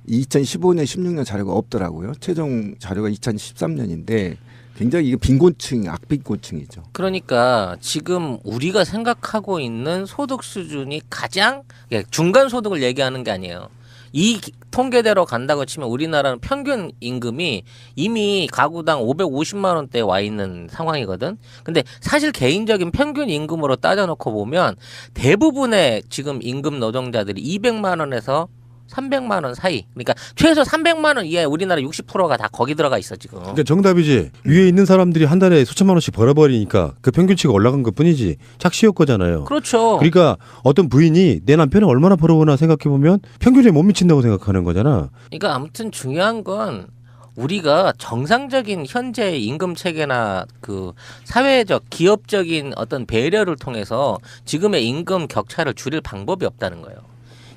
2015년, 16년 자료가 없더라고요. 최종 자료가 2013년인데 굉장히 이게 빈곤층, 악빈곤층이죠. 그러니까 지금 우리가 생각하고 있는 소득 수준이 가장 중간 소득을 얘기하는 게 아니에요. 이 통계대로 간다고 치면 우리나라는 평균 임금이 이미 가구당 550만 원대에 와 있는 상황이거든. 근데 사실 개인적인 평균 임금으로 따져놓고 보면 대부분의 지금 임금 노동자들이 200만 원에서 300만 원 사이. 그러니까 최소 300만 원 이하의 우리나라 60%가 다 거기 들어가 있어 지금. 그러니까 정답이지. 위에 있는 사람들이 한 달에 수천만 원씩 벌어버리니까 그 평균치가 올라간 것뿐이지 착시효 거잖아요. 그렇죠. 그러니까 어떤 부인이 내 남편이 얼마나 벌어보나 생각해보면 평균에 못 미친다고 생각하는 거잖아. 그러니까 아무튼 중요한 건 우리가 정상적인 현재 임금 체계나 그 사회적 기업적인 어떤 배려를 통해서 지금의 임금 격차를 줄일 방법이 없다는 거예요.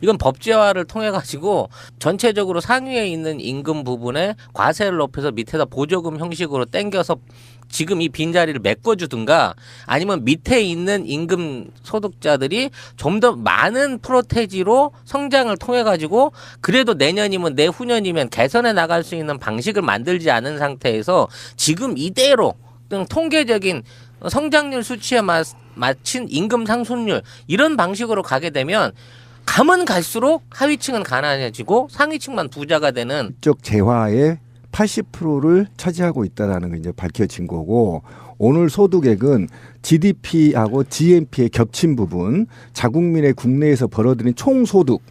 이건 법제화를 통해 가지고 전체적으로 상위에 있는 임금 부분에 과세를 높여서 밑에다 보조금 형식으로 땡겨서 지금 이 빈자리를 메꿔주든가 아니면 밑에 있는 임금 소득자들이 좀 더 많은 프로테지로 성장을 통해 가지고 그래도 내년이면 내후년이면 개선해 나갈 수 있는 방식을 만들지 않은 상태에서 지금 이대로 그냥 통계적인 성장률 수치에 맞춘 임금 상승률 이런 방식으로 가게 되면 가면 갈수록 하위층은 가난해지고 상위층만 부자가 되는 쪽 재화의 80%를 차지하고 있다라는 게 이제 밝혀진 거고 오늘 소득액은 GDP하고 GNP의 겹친 부분 자국민의 국내에서 벌어들인 총소득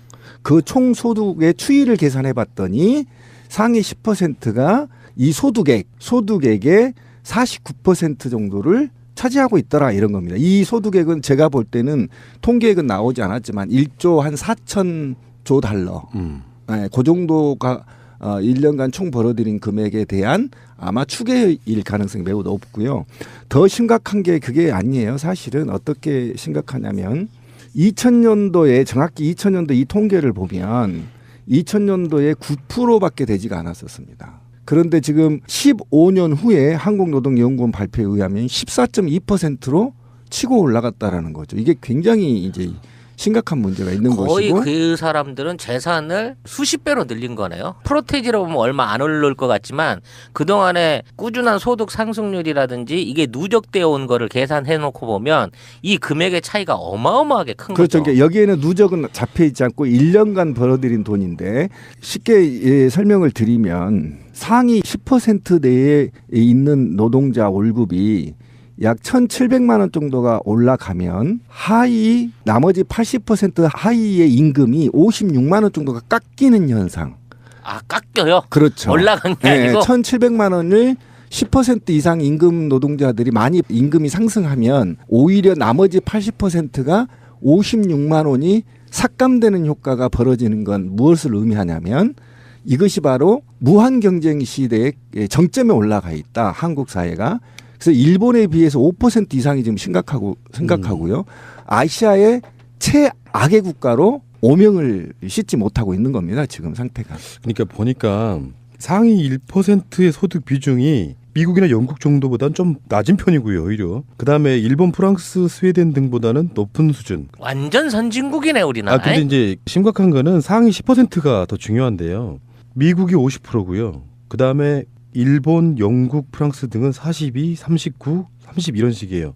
그 총소득의 추이를 계산해 봤더니 상위 10%가 이 소득액의 49% 정도를 차지하고 있더라 이런 겁니다. 이 소득액은 제가 볼 때는 통계액은 나오지 않았지만 1조 한 4천조 달러. 네, 그 정도가 1년간 총 벌어들인 금액에 대한 아마 추계일 가능성이 매우 높고요. 더 심각한 게 그게 아니에요. 사실은 어떻게 심각하냐면 2000년도에 정확히 2000년도 이 통계를 보면 2000년도에 9%밖에 되지가 않았었습니다. 그런데 지금 15년 후에 한국노동연구원 발표에 의하면 14.2%로 치고 올라갔다라는 거죠. 이게 굉장히 이제 심각한 문제가 있는 거의 것이고 그 사람들은 재산을 수십 배로 늘린 거네요. 프로테지로 보면 얼마 안 오를 것 같지만 그동안에 꾸준한 소득 상승률이라든지 이게 누적되어 온 거를 계산해 놓고 보면 이 금액의 차이가 어마어마하게 큰 그렇죠. 거죠. 그러니까 여기에는 누적은 잡혀 있지 않고 1년간 벌어들인 돈인데 쉽게 설명을 드리면 상위 10% 내에 있는 노동자 월급이 약 1,700만 원 정도가 올라가면 하위 나머지 80% 하위의 임금이 56만 원 정도가 깎이는 현상. 아 깎여요? 그렇죠. 올라간 게 네, 아니고 1,700만 원을 10% 이상 임금 노동자들이 많이 임금이 상승하면 오히려 나머지 80%가 56만 원이 삭감되는 효과가 벌어지는 건 무엇을 의미하냐면 이것이 바로 무한 경쟁 시대의 정점에 올라가 있다. 한국 사회가. 그래서 일본에 비해서 5% 이상이 지금 생각하고요. 아시아의 최악의 국가로 오명을 씻지 못하고 있는 겁니다. 지금 상태가. 그러니까 보니까 상위 1%의 소득 비중이 미국이나 영국 정도보다는 좀 낮은 편이고요. 오히려. 그다음에 일본, 프랑스, 스웨덴 등보다는 높은 수준. 완전 선진국이네 우리나라. 근데 이제 심각한 거는 상위 10%가 더 중요한데요. 미국이 50%고요. 그다음에 일본, 영국, 프랑스 등은 42, 39, 30 이런 식이에요.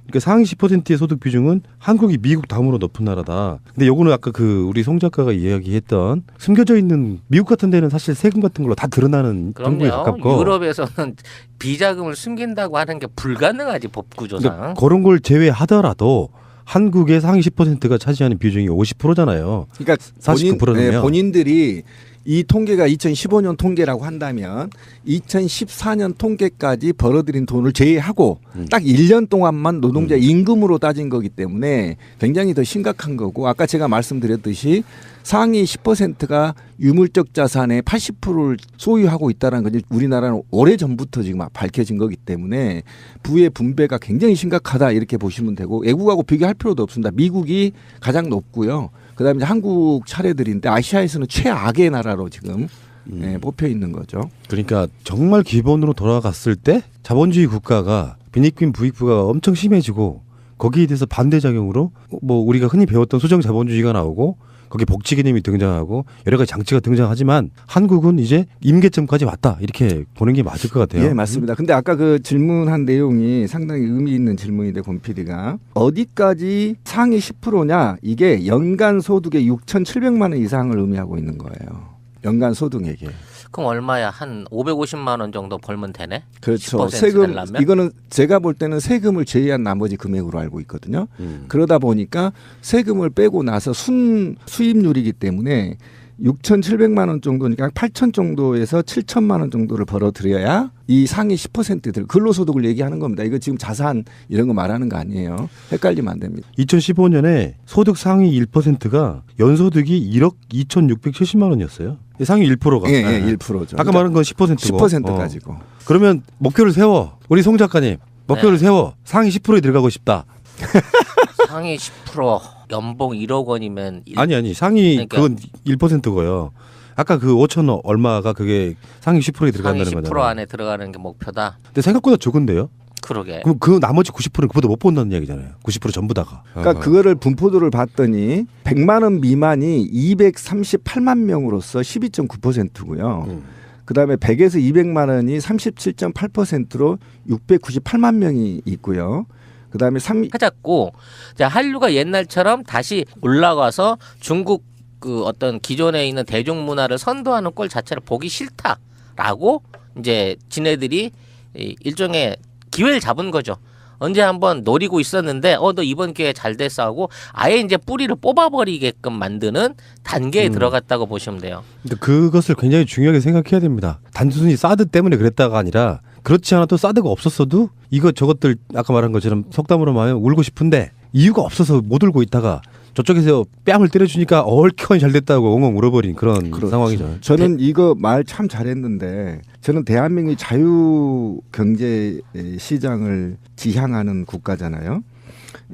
그러니까 상위 10%의 소득 비중은 한국이 미국 다음으로 높은 나라다. 근데 요거는 아까 그 우리 송 작가가 이야기했던 숨겨져 있는 미국 같은 데는 사실 세금 같은 걸로 다 드러나는 정부에 그럼요. 가깝고 유럽에서는 비자금을 숨긴다고 하는 게 불가능하지 법구조상. 그러니까 그런 걸 제외하더라도 한국의 상위 10%가 차지하는 비중이 50%잖아요. 그러니까 49%면 본인들이 이 통계가 2015년 통계라고 한다면 2014년 통계까지 벌어들인 돈을 제외하고 딱 1년 동안만 노동자 임금으로 따진 거기 때문에 굉장히 더 심각한 거고 아까 제가 말씀드렸듯이 상위 10%가 유물적 자산의 80%를 소유하고 있다는 건 우리나라는 오래전부터 지금 밝혀진 거기 때문에 부의 분배가 굉장히 심각하다 이렇게 보시면 되고 외국하고 비교할 필요도 없습니다. 미국이 가장 높고요. 그다음에 이제 한국 차례들인데 아시아에서는 최악의 나라로 지금 뽑혀 있는 거죠. 그러니까 정말 기본으로 돌아갔을 때 자본주의 국가가 빈익빈 부익부가 엄청 심해지고 거기에 대해서 반대작용으로 뭐 우리가 흔히 배웠던 수정 자본주의가 나오고 거기에 복지 개념이 등장하고 여러 가지 장치가 등장하지만 한국은 이제 임계점까지 왔다 이렇게 보는 게 맞을 것 같아요. 예, 맞습니다. 근데 아까 그 질문한 내용이 상당히 의미 있는 질문인데 권 PD가 어디까지 상위 10%냐 이게 연간 소득의 6,700만 원 이상을 의미하고 있는 거예요. 연간 소득액에. 그럼 얼마야? 한 550만 원 정도 벌면 되네? 그렇죠. 10% 세금 되려면? 이거는 제가 볼 때는 세금을 제외한 나머지 금액으로 알고 있거든요. 그러다 보니까 세금을 빼고 나서 수입률이기 때문에 6,700만 원 정도니까 8천 정도에서 7천만 원 정도를 벌어들여야 이 상위 10%들 근로소득을 얘기하는 겁니다. 이거 지금 자산 이런 거 말하는 거 아니에요. 헷갈리면 안 됩니다. 2015년에 소득 상위 1%가 연소득이 1억 2,670만 원이었어요. 상위 1%가. 예, 1%죠. 아까 말한 건 10%고. 10% 가지고. 그러면 목표를 세워. 우리 송 작가님 목표를 세워. 상위 10%에 들어가고 싶다. 상위 10%. 연봉 1억 원이면 아니 상위 그러니까 그건 1%고요. 아까 그 5천 얼마가 그게 상위 10%에 들어간다는 상위 10% 거잖아요. 안에 들어가는 게 목표다. 근데 생각보다 적은데요. 그러게. 그럼 그 나머지 90%는 그보다 못 본다는 얘기잖아요. 90% 전부 다가. 그러니까 그거를 분포도를 봤더니 100만 원 미만이 238만 명으로서 12.9%고요. 그다음에 100에서 200만 원이 37.8%로 698만 명이 있고요. 그다음에 하자고 자, 한류가 옛날처럼 다시 올라가서 중국 그 어떤 기존에 있는 대중문화를 선도하는 꼴 자체를 보기 싫다라고 이제 지네들이 일종의 기회를 잡은 거죠. 언제 한번 노리고 있었는데 너 이번 기회에 잘 됐어 하고 아예 이제 뿌리를 뽑아버리게끔 만드는 단계에 들어갔다고 보시면 돼요. 근데 그것을 굉장히 중요하게 생각해야 됩니다. 단순히 사드 때문에 그랬다가 아니라 그렇지 않아도 사드가 없었어도 이것 저것들 아까 말한 것처럼 속담으로 말하면 울고 싶은데 이유가 없어서 못 울고 있다가 저쪽에서 뺨을 때려주니까 얼큰 잘 됐다고 엉엉 울어버린 그런 그렇죠. 상황이죠. 저는 이거 말 참 잘했는데 저는 대한민국이 자유 경제 시장을 지향하는 국가잖아요.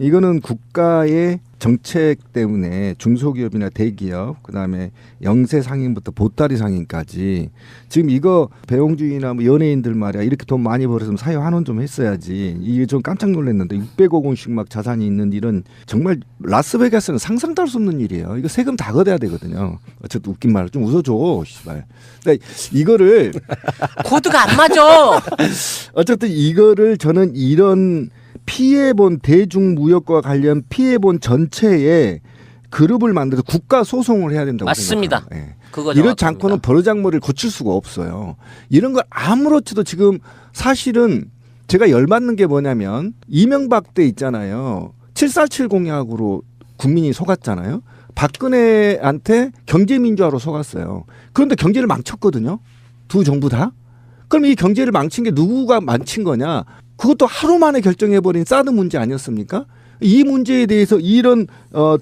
이거는 국가의 정책 때문에 중소기업이나 대기업, 그다음에 영세 상인부터 보따리 상인까지 지금 이거 배용주의나 뭐 연예인들 말이야 이렇게 돈 많이 벌었으면 사회 환원 좀 했어야지. 이게 좀 깜짝 놀랐는데 600억 원씩 막 자산이 있는 일은 정말 라스베가스는 상상도 할 수 없는 일이에요. 이거 세금 다 걷어야 되거든요. 어쨌든 웃긴 말을 좀 웃어줘, 씨발. 그러니까 이거를 코드가 안 맞아. 어쨌든 이거를 저는 이런 피해본 대중무역과 관련 피해본 전체에 그룹을 만들어서 국가 소송을 해야 된다고 맞습니다. 생각합니다. 예. 그거 이렇지 정확합니다. 않고는 버르장머리를 고칠 수가 없어요. 이런 걸 아무렇지도 지금 사실은 제가 열받는 게 뭐냐면 이명박 때 있잖아요. 747 공약으로 국민이 속았잖아요. 박근혜한테 경제민주화로 속았어요. 그런데 경제를 망쳤거든요. 두 정부 다. 그럼 이 경제를 망친 게 누구가 망친 거냐? 그것도 하루 만에 결정해버린 사드 문제 아니었습니까? 이 문제에 대해서 이런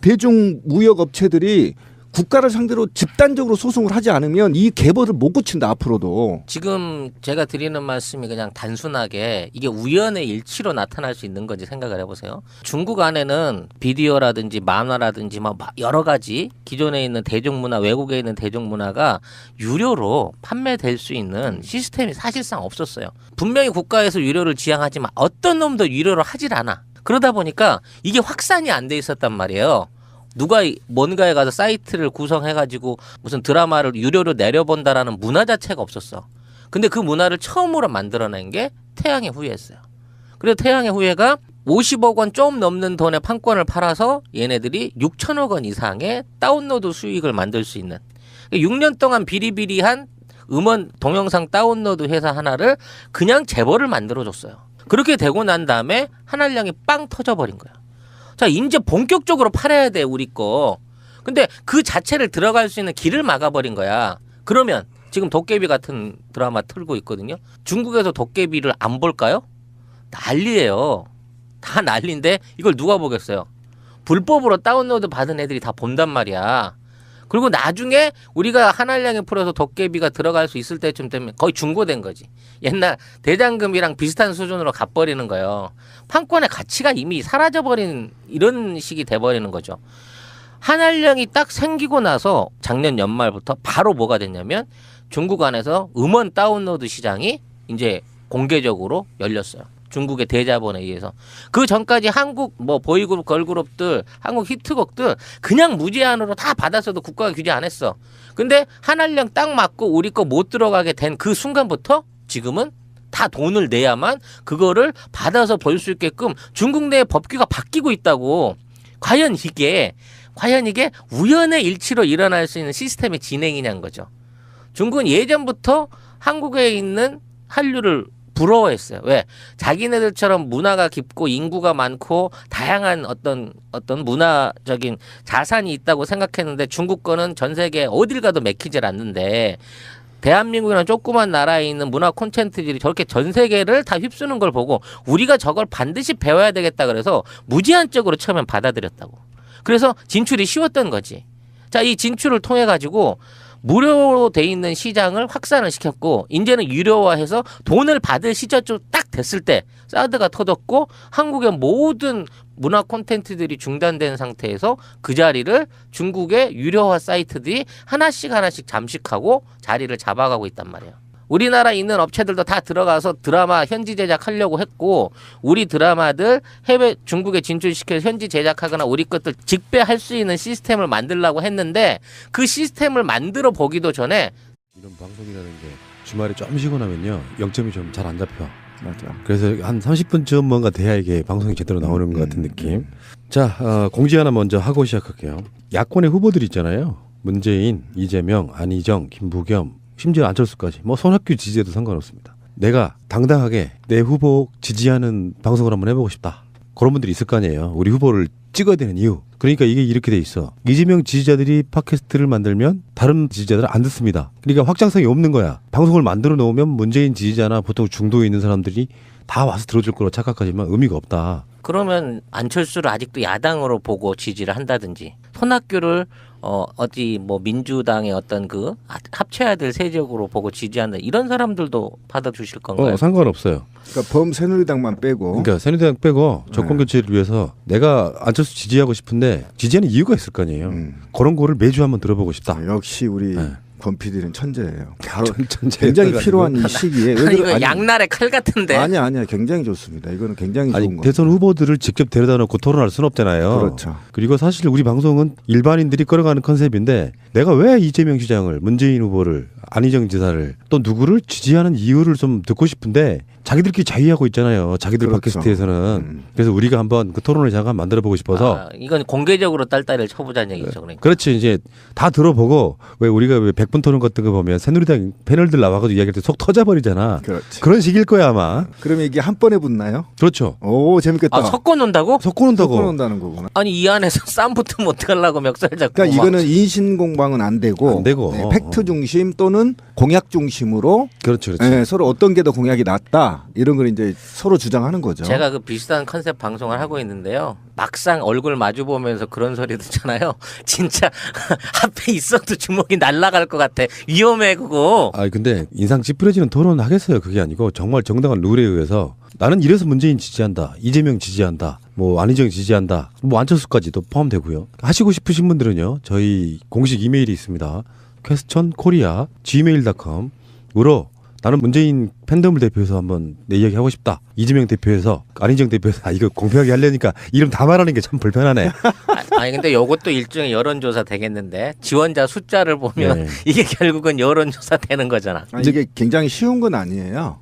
대중무역 업체들이 국가를 상대로 집단적으로 소송을 하지 않으면 이 계보를 못 고친다 앞으로도. 지금 제가 드리는 말씀이 그냥 단순하게 이게 우연의 일치로 나타날 수 있는 건지 생각을 해보세요. 중국 안에는 비디오라든지 만화라든지 막 여러 가지 기존에 있는 대중문화, 외국에 있는 대중문화가 유료로 판매될 수 있는 시스템이 사실상 없었어요. 분명히 국가에서 유료를 지향하지만 어떤 놈도 유료로 하질 않아. 그러다 보니까 이게 확산이 안 돼 있었단 말이에요. 누가 뭔가에 가서 사이트를 구성해가지고 무슨 드라마를 유료로 내려본다라는 문화 자체가 없었어. 근데 그 문화를 처음으로 만들어낸 게 태양의 후예였어요. 그래서 태양의 후예가 50억 원 좀 넘는 돈의 판권을 팔아서 얘네들이 6천억 원 이상의 다운로드 수익을 만들 수 있는 6년 동안 비리비리한 음원 동영상 다운로드 회사 하나를 그냥 재벌을 만들어줬어요. 그렇게 되고 난 다음에 한알량이 빵 터져버린 거야. 자, 이제 본격적으로 팔아야 돼, 우리 거. 근데 그 자체를 들어갈 수 있는 길을 막아버린 거야. 그러면 지금 도깨비 같은 드라마 틀고 있거든요. 중국에서 도깨비를 안 볼까요? 난리예요. 다 난리인데 이걸 누가 보겠어요? 불법으로 다운로드 받은 애들이 다 본단 말이야. 그리고 나중에 우리가 한알량에 풀어서 도깨비가 들어갈 수 있을 때쯤 되면 거의 중고된 거지. 옛날 대장금이랑 비슷한 수준으로 갚버리는 거예요. 판권의 가치가 이미 사라져버린 이런 식이 돼버리는 거죠. 한알량이 딱 생기고 나서 작년 연말부터 바로 뭐가 됐냐면 중국 안에서 음원 다운로드 시장이 이제 공개적으로 열렸어요. 중국의 대자본에 의해서. 그 전까지 한국 뭐 보이그룹 걸그룹들 한국 히트곡들 그냥 무제한으로 다 받았어도 국가가 규제 안 했어. 근데 한알량 딱 맞고 우리 거 못 들어가게 된 그 순간부터 지금은 다 돈을 내야만 그거를 받아서 볼 수 있게끔 중국 내의 법규가 바뀌고 있다고. 과연 이게 우연의 일치로 일어날 수 있는 시스템의 진행이냐는 거죠. 중국은 예전부터 한국에 있는 한류를 부러워했어요. 왜? 자기네들처럼 문화가 깊고 인구가 많고 다양한 어떤 문화적인 자산이 있다고 생각했는데 중국 거는 전 세계 어딜 가도 맥히질 않는데 대한민국이라는 조그만 나라에 있는 문화 콘텐츠들이 저렇게 전 세계를 다 휩쓰는 걸 보고 우리가 저걸 반드시 배워야 되겠다 그래서 무제한적으로 처음엔 받아들였다고. 그래서 진출이 쉬웠던 거지. 자, 이 진출을 통해 가지고 무료로 돼 있는 시장을 확산을 시켰고 이제는 유료화해서 돈을 받을 시점도 딱 됐을 때 사드가 터졌고 한국의 모든 문화 콘텐츠들이 중단된 상태에서 그 자리를 중국의 유료화 사이트들이 하나씩 잠식하고 자리를 잡아가고 있단 말이에요. 우리나라에 있는 업체들도 다 들어가서 드라마 현지 제작하려고 했고 우리 드라마들 해외 중국에 진출시켜서 현지 제작하거나 우리 것들 직배할 수 있는 시스템을 만들려고 했는데 그 시스템을 만들어 보기도 전에 이런 방송이라는 게 주말에 좀 쉬고 나면요 0점이 좀 잘 안 잡혀. 맞아. 그래서 한 30분쯤 뭔가 돼야 이게 방송이 제대로 나오는 것 같은 느낌. 자, 공지 하나 먼저 하고 시작할게요. 야권의 후보들 있잖아요. 문재인, 이재명, 안희정, 김부겸, 심지어 안철수까지 뭐 손학규 지지해도 상관없습니다. 내가 당당하게 내 후보 지지하는 방송을 한번 해보고 싶다. 그런 분들이 있을 거 아니에요. 우리 후보를 찍어야 되는 이유. 그러니까 이게 이렇게 돼 있어. 이재명 지지자들이 팟캐스트를 만들면 다른 지지자들은 안 듣습니다. 그러니까 확장성이 없는 거야. 방송을 만들어 놓으면 문재인 지지자나 보통 중도에 있는 사람들이 다 와서 들어줄 거로 착각하지만 의미가 없다. 그러면 안철수를 아직도 야당으로 보고 지지를 한다든지 손학규를 어디 뭐 민주당의 어떤 그 합쳐야 될 세력으로 보고 지지한다 이런 사람들도 받아주실 건가요? 상관없어요. 그러니까 범새누리당만 빼고. 그러니까 새누리당 빼고 정권 교체를 위해서 내가 안철수 지지하고 싶은데 지지하는 이유가 있을 거 아니에요. 그런 거를 매주 한번 들어보고 싶다. 역시 우리 네. 범피디는 천재예요. 바로 천재 굉장히 필요한 이 시기에. 이거 양날의 칼 같은데. 아니야. 굉장히 좋습니다. 이거는 굉장히 좋은 아니 거. 대선 후보들을 직접 데려다 놓고 토론할 수는 없잖아요. 그렇죠. 그리고 사실 우리 방송은 일반인들이 끌어가는 컨셉인데 내가 왜 이재명 시장을 문재인 후보를 안희정 지사를 또 누구를 지지하는 이유를 좀 듣고 싶은데 자기들끼리 자위하고 있잖아요. 자기들 그렇죠. 팟캐스트에서는. 그래서 우리가 한번 그 토론을 잠깐 만들어보고 싶어서. 이건 공개적으로 딸딸이를 쳐보자는 얘기죠. 그러니까. 그렇지. 이제 다 들어보고 왜 우리가 왜 100분 토론 같은 거 보면 새누리당 패널들 나와가지고 이야기할 때 속 터져버리잖아. 그렇지. 그런 식일 거야 아마. 그러면 이게 한 번에 붙나요? 그렇죠. 오 재밌겠다. 섞어놓는다고? 섞어놓는다고. 섞어놓는다는 거구나. 아니 이 안에서 쌈 붙으면 어떡하려고 멱살 잡고. 그러니까 막. 이거는 인신공방은 안 되고, 안 되고. 팩트 중심 또는 공약 중심으로 그렇죠. 서로 어떤 게 더 공약이 낫다 이런 걸 이제 서로 주장하는 거죠. 제가 그 비슷한 컨셉 방송을 하고 있는데요. 막상 얼굴 마주 보면서 그런 소리 듣잖아요. 진짜 앞에 있어도 주먹이 날아갈 것 같아. 위험해 그거. 아 근데 인상 찌푸려지는 토론 하겠어요. 그게 아니고 정말 정당한 룰에 의해서 나는 이래서 문재인 지지한다, 이재명 지지한다, 뭐 안희정 지지한다, 뭐 안철수까지도 포함되고요. 하시고 싶으신 분들은요, 저희 공식 이메일이 있습니다. questionkorea@gmail.com으로 나는 문재인 팬덤을 대표해서 한번 내 이야기 하고 싶다. 이재명 대표해서 안희정 대표해서 이거 공평하게 하려니까 이름 다 말하는 게 참 불편하네. 아니 근데 요것도 일종의 여론조사 되겠는데 지원자 숫자를 보면 네. 이게 결국은 여론조사 되는 거잖아. 아니, 이게 굉장히 쉬운 건 아니에요.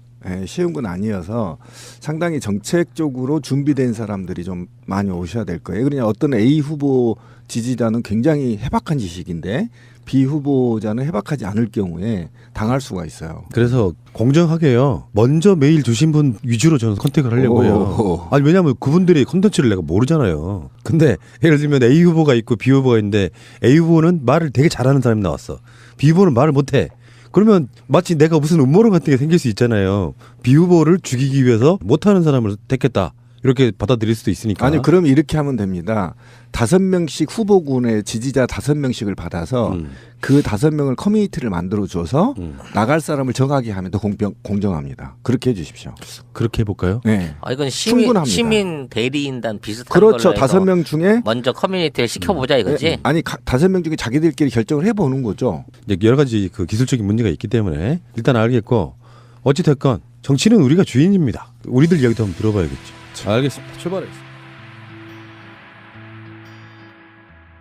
쉬운 건 아니어서 상당히 정책적으로 준비된 사람들이 좀 많이 오셔야 될 거예요. 그러냐 어떤 A 후보 지지자는 굉장히 해박한 지식인데 B 후보자는 해박하지 않을 경우에 당할 수가 있어요. 그래서 공정하게요. 먼저 메일 주신 분 위주로 저는 선택을 하려고 해요. 아니 왜냐하면 그분들이 콘텐츠를 내가 모르잖아요. 근데 예를 들면 A 후보가 있고 B 후보가 있는데 A 후보는 말을 되게 잘하는 사람이 나왔어. B 후보는 말을 못해. 그러면 마치 내가 무슨 음모론 같은 게 생길 수 있잖아요. B 후보를 죽이기 위해서 못하는 사람을 택했다. 이렇게 받아들일 수도 있으니까. 아니 그럼 이렇게 하면 됩니다. 5명씩 후보군의 지지자 5명씩을 받아서 그 5명을 커뮤니티를 만들어 줘서 나갈 사람을 정하게 하면 더 공정합니다. 그렇게 해주십시오. 그렇게 해볼까요? 네. 이건 충분합니다. 시민 대리인단 비슷한 그렇죠. 걸로 해서 5명 중에 먼저 커뮤니티에 시켜보자 이거지. 아니 5명 중에 자기들끼리 결정을 해보는 거죠. 이제 여러 가지 그 기술적인 문제가 있기 때문에 일단 알겠고 어찌 됐건 정치는 우리가 주인입니다. 우리들 이야기도 한번 들어봐야겠죠. 알겠습니다. 출발하겠습니다.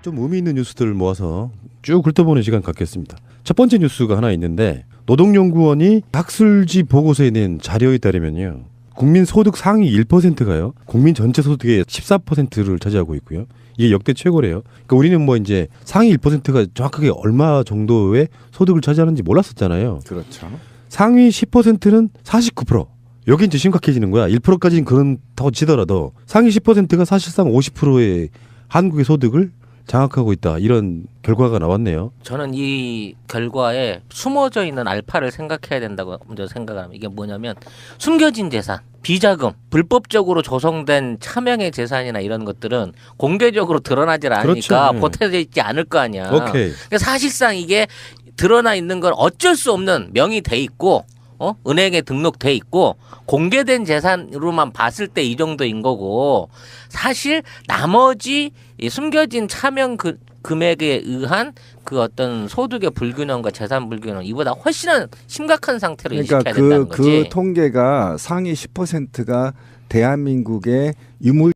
좀 의미 있는 뉴스들을 모아서 쭉 훑어보는 시간 갖겠습니다. 첫 번째 뉴스가 하나 있는데 노동연구원이 학술지 보고서에 낸 자료에 따르면요. 국민 소득 상위 1%가요. 국민 전체 소득의 14%를 차지하고 있고요. 이게 역대 최고래요. 그러니까 우리는 뭐 이제 상위 1%가 정확하게 얼마 정도의 소득을 차지하는지 몰랐었잖아요. 그렇죠. 상위 10%는 49%. 여기 이제 심각해지는 거야. 1%까지는 그렇다고 치더라도 상위 10%가 사실상 50%의 한국의 소득을 장악하고 있다. 이런 결과가 나왔네요. 저는 이 결과에 숨어져 있는 알파를 생각해야 된다고 먼저 생각을 합니다. 이게 뭐냐면 숨겨진 재산, 비자금, 불법적으로 조성된 차명의 재산이나 이런 것들은 공개적으로 드러나질 않으니까 그렇죠. 보태져 있지 않을 거 아니야. 오케이. 그러니까 사실상 이게 드러나 있는 건 어쩔 수 없는 명의 돼 있고 은행에 등록돼 있고 공개된 재산으로만 봤을 때 이 정도인 거고 사실 나머지 이 숨겨진 차명 금액에 의한 그 어떤 소득의 불균형과 재산 불균형 이보다 훨씬 심각한 상태로 그러니까 인식해야 된다는 거지. 그 통계가 상위 10%가 대한민국의 유물